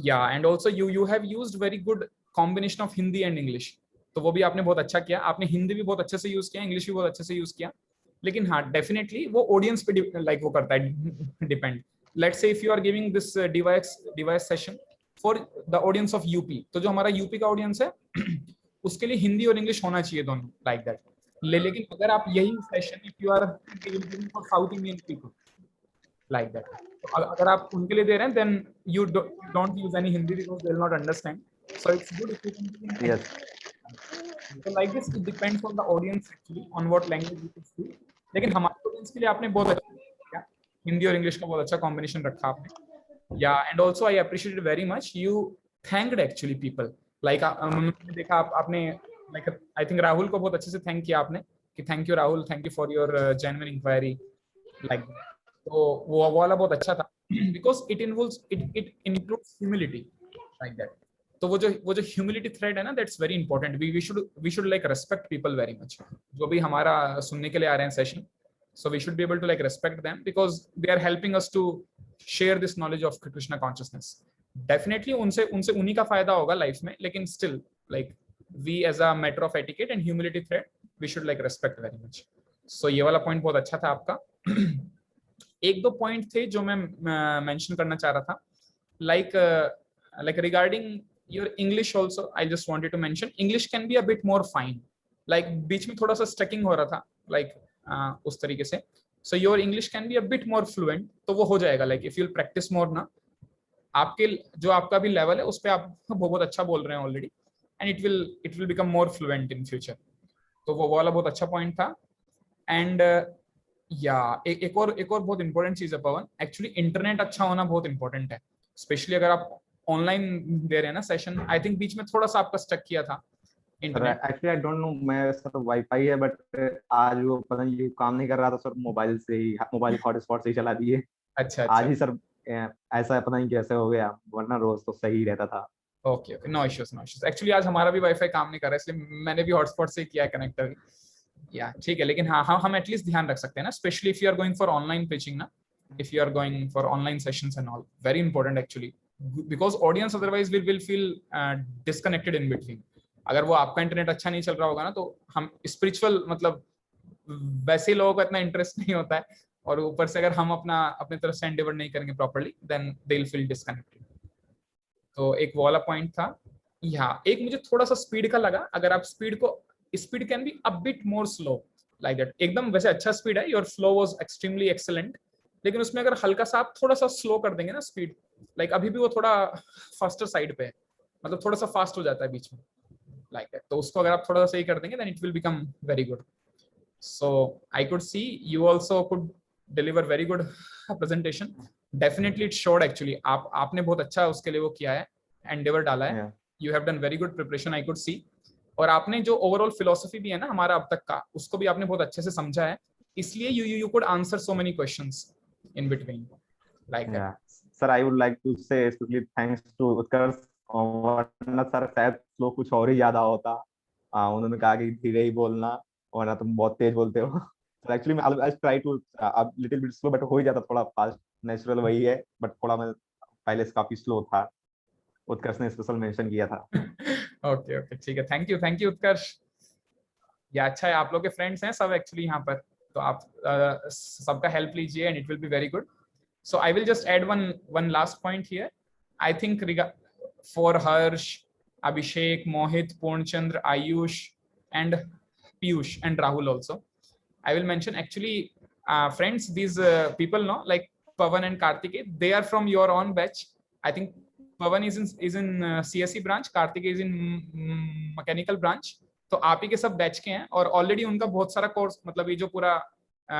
Yeah, and also you have used very good combination of Hindi and English. तो वो भी आपने बहुत अच्छा किया. आपने हिंदी भी बहुत अच्छे से यूज किया, इंग्लिश भी बहुत अच्छे से यूज किया. लेकिन हाँ, डेफिनेटली वो ऑडियंस पे लाइक वो करता है, depend. Let's say if you are giving this device session for the audience of UP, तो जो हमारा यूपी का ऑडियंस है उसके लिए हिंदी और इंग्लिश होना चाहिए दोनों, लाइक दैट. लेकिन अगर आप यही session if you are for South Indian people, like that. तो अगर आप उनके लिए दे रहे हैं, then you don't use any Hindi because they will not understand. So it's good if you can be in Yes. So like this, it depends on the audience actually, on what language you can speak. लेकिन हमारे audience के लिए आपने बहुत अच्छा किया, हिंदी और English का बहुत अच्छा कॉम्बिनेशन रखा आपने. Yeah, and also I appreciate it very much. You thanked actually people. Like मैंने देखा आपने like I think राहुल को बहुत अच्छे से thank किया आपने कि thank you Rahul, thank you for your genuine inquiry. Like that. तो वो वाला बहुत अच्छा था because it includes humility like that. तो वो जो ह्यूमिलिटी थ्रेड है ना, that's very important. We should like respect people very much, जो भी हमारा सुनने के लिए आ रहे हैं session. So we should be able to like respect them because they are helping us to share this knowledge of Krishna consciousness. Definitely उनसे उन्हीं का फायदा होगा लाइफ में, लेकिन still like we as a matter of etiquette and humility thread we should like respect very much. सो ये वाला point बहुत अच्छा था आपका. एक दो पॉइंट थे जो मैं मेंशन करना चाह रहा था, like regarding your English also. I just wanted to mention English can be a bit more fine. Like बीच में थोड़ा सा स्टकिंग हो रहा था like उस तरीके से. So your English can be a bit more fluent. तो वो हो जाएगा like if you'll practice more ना, आपके जो आपका भी लेवल है उस पे आप बहुत अच्छा बोल रहे हैं already, and it will become more fluent in future. तो वो वाला बहुत अच्छा पॉइंट था. एंड एक और बहुत इंपॉर्टेंट चीज है पवन, एक्चुअली इंटरनेट अच्छा होना बहुत इंपॉर्टेंट है, स्पेशली अगर आप ऑनलाइन दे रहे हैं ना सेशन. आई थिंक बीच में थोड़ा सा आपका स्टक किया था internet. Actually I don't know, मैं सर वाईफाई है बट आज वो पता नहीं काम नहीं कर रहा था सर, मोबाइल हॉटस्पॉट से ही चला दिए. अच्छा आज ही सर ऐसा पता नहीं कैसे हो गया, वरना रोज तो सही रहता था. Okay no issues. एक्चुअली आज हमारा भी वाईफाई काम नहीं कर रहा है, इसलिए मैंने भी हॉटस्पॉट से किया है कनेक्टर. या ठीक है, लेकिन हाँ हम एटलीस्ट ध्यान रख सकते हैं ना, specially if you are going for online pitching ना, if you are going for online sessions and all, very important actually, because audience otherwise will feel disconnected in between. अगर वो आपका इंटरनेट अच्छा नहीं चल रहा होगा ना, तो हम स्पिरिचुअल मतलब वैसे लोगों को इतना इंटरेस्ट नहीं होता है, और ऊपर से अगर हम अपने तरफ से एंडेवर नहीं करेंगे properly, then they will feel disconnected. तो एक वाला पॉइंट था. यहाँ एक मुझे थोड़ा सा स्पीड का लगा, अगर आप speed can be a bit more slow like that. एकदम वैसे अच्छा स्पीड है, your flow was extremely excellent, लेकिन उसमें अगर हल्का सा आप थोड़ा सा स्लो कर देंगे ना स्पीड, लाइक अभी भी वो थोड़ा फास्टर साइड पे है, मतलब थोड़ा सा फास्ट हो जाता है बीच में लाइक दैट. तो उसको अगर आप थोड़ा सा सही कर देंगे, then it will become very good. So I could see you also could deliver very good presentation. Definitely it showed actually, आपने बहुत अच्छा उसके लिए वो किया है, एंडेवर डाला है. You have done very good preparation, I could सी. और आपने जो ओवरऑल फिलोसफी भी है ना हमारा अब तक का, उसको भी आपने बहुत अच्छे से समझा है, इसलिए you could answer so many questions in between like that. Sir, I would like to say especially thanks to Utkarsh. वरना सर शायद फ्लो कुछ और ही ज्यादा होता. उन्होंने कहा कि धीरे ही बोलना, वरना तुम बहुत तेज बोलते हो. So actually I try to a little bit slow, but हो ही जाता थोड़ा फास्ट, नेचुरल वही है, बट थोड़ा मैं पहले से काफी स्लो था. उत्कर्ष ने स्पेशल मेंशन किया था. ओके ठीक है, थैंक यू उत्कर्ष. या अच्छा है, आप लोग के फ्रेंड्स हैं सब एक्चुअली यहाँ पर, तो आप सबका हेल्प लीजिए and it will be very good. So I will just add one last point here. I think for Harsh, Abhishek, Mohit, Purnachandra, Ayush and Piyush and Rahul also, I will mention actually friends, these people know like Pavan and Karthike, they are from your own batch. I think Pavan is in CSE branch, Karthike is in mechanical branch. तो आप ही के सब batch के हैं, और already उनका बहुत सारा कोर्स, मतलब ये जो पूरा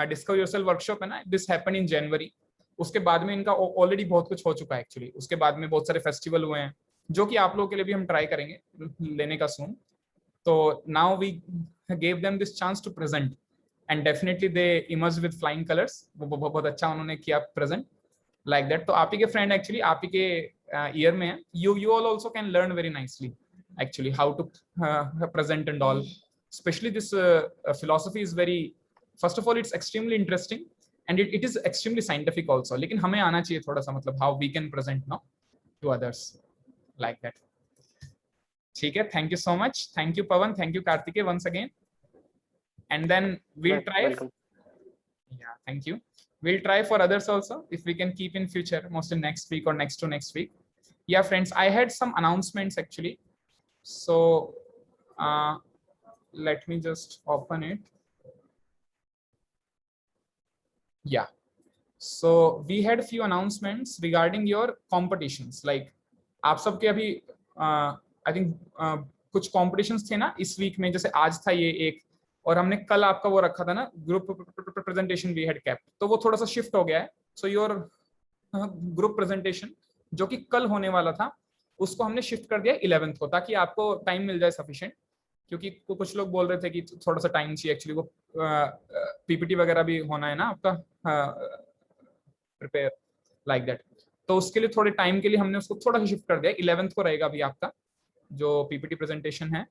डिस्कवर योरसेल्फ वर्कशॉप है ना, दिस हैपेंड इन जनवरी. उसके बाद में इनका ऑलरेडी बहुत कुछ हो चुका है एक्चुअली. उसके बाद में बहुत सारे फेस्टिवल हुए हैं, जो कि आप लोगों के लिए भी हम ट्राई करेंगे लेने का सून. तो now we gave them this chance to present, and definitely they emerge with flying colours. वो बहुत अच्छा उन्होंने किया प्रेजेंट लाइक दैट. तो आप ही के फ्रेंड एक्चुअली आप ही के ईयर में है. You all also can learn very nicely actually how to present and all. Especially this philosophy is very, first of all it's extremely interesting, and it is extremely scientific also. लेकिन हमें आना चाहिए थोड़ा सा, मतलब how we can present now to others like that. ठीक है, thank you so much. Thank you Pavan, thank you Karthike once again. And then we'll try. Yeah, thank you. We'll try for others also if we can keep in future, mostly next week or next to next week. Yeah friends, I had some announcements actually. So let me just open it. Yeah, So we had few announcements regarding your competitions. Like आप सबके अभी I think कुछ competitions थे ना इस week में, जैसे आज था ये एक, और हमने कल आपका वो रखा था ना group presentation we had kept, तो वो थोड़ा सा shift हो गया है. So your group presentation जो कि कल होने वाला था उसको हमने शिफ्ट कर दिया 11th को, ताकि आपको टाइम मिल जाए सफिशिएंट, क्योंकि कुछ लोग बोल रहे थे कि थोड़ा सा टाइम चाहिए एक्चुअली, वो पीपीटी वगैरह भी होना है ना आपका प्रिपेयर लाइक दैट, तो उसके लिए थोड़े टाइम के लिए हमने उसको थोड़ा सा शिफ्ट कर दिया. 11th को रहेगा अभी आपका जो पीपीटी प्रेजेंटेशन है.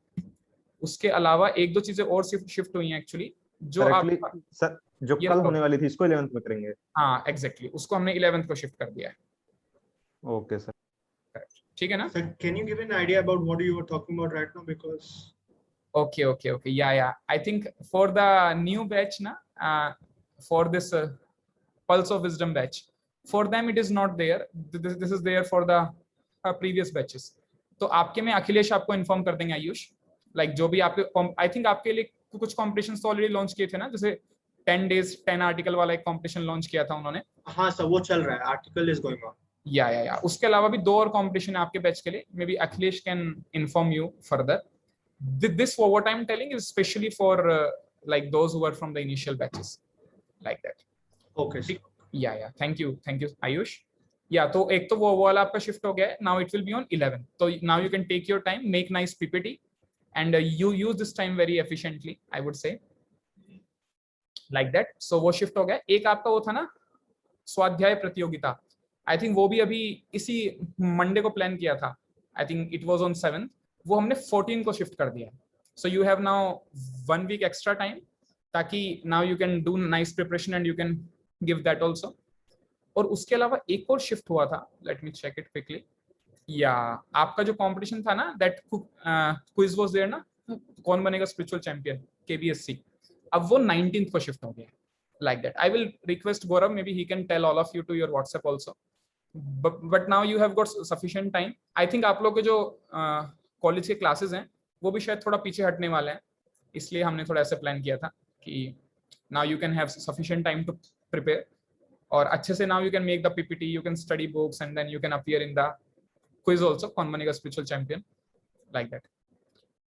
उसके अलावा एक दो चीजें और शिफ्ट हुई हैं एक्चुअली, जो आप सर जो कल होने वाली थी इसको 11th में करेंगे. हाँ एग्जैक्टली, उसको हमने 11th को शिफ्ट कर दिया है. ओके सर, ठीक है ना. Sir, can you give an idea about what you were talking about right now? Because okay, yeah, I think for the new batch na, for this Pulse of Wisdom batch, for them it is not there. This is there for the previous batches. तो आपके में अखिलेश आपको inform कर देंगे Ayush, like जो भी आपके, I think आपके लिए कुछ कॉम्पिटिशन्स तो ऑलरेडी लॉन्च किए थे ना, जैसे 10 days 10 आर्टिकल वाला एक कॉम्पिटिशन लॉन्च किया था उन्होंने. हाँ सर, वो चल रहा है, आर्टिकल इज गोइंग ऑन. या उसके अलावा भी 2 और कॉम्पिटिशन है आपके बैच के लिए. May be Akhilesh can inform you further. This what I'm telling is especially for like those who are from the initial batches, like that. Okay. Yeah. Thank you Ayush. Yeah, तो एक तो वो वाला आपका शिफ्ट हो गया है. Now it will be on 11th. So now you can take your time, make nice PPT, and you use this time very efficiently, I would say, like that. So वो शिफ्ट हो गया. एक आपका वो था ना स्वाध्याय प्रतियोगिता, आई थिंक वो भी अभी इसी मंडे को प्लान किया था. I think it was on 7th, वो हमने 14 को शिफ्ट कर दिया है. So you have now 1 week extra time, ताकि now you can do nice preparation and you can give that also. और उसके अलावा एक और शिफ्ट हुआ था, let me check it quickly. Yeah आपका जो कंपटीशन था ना, दैट क्विज वाज देयर ना, कौन बनेगा स्पिरिचुअल चैंपियन KBSC, अब वो 19th को शिफ्ट हो गया, like that. I will request Gaurav, maybe he can tell all of you to your WhatsApp also. But now you have got sufficient time. I think आप लोग के जो college के क्लासेस हैं वो भी शायद थोड़ा पीछे हटने वाले हैं, इसलिए हमने थोड़ा ऐसे प्लान किया था कि now you can have sufficient time to prepare, और अच्छे से now you can make the PPT, you can study books, and then you can appear in the quiz also, कौन बनेगा spiritual champion, like that.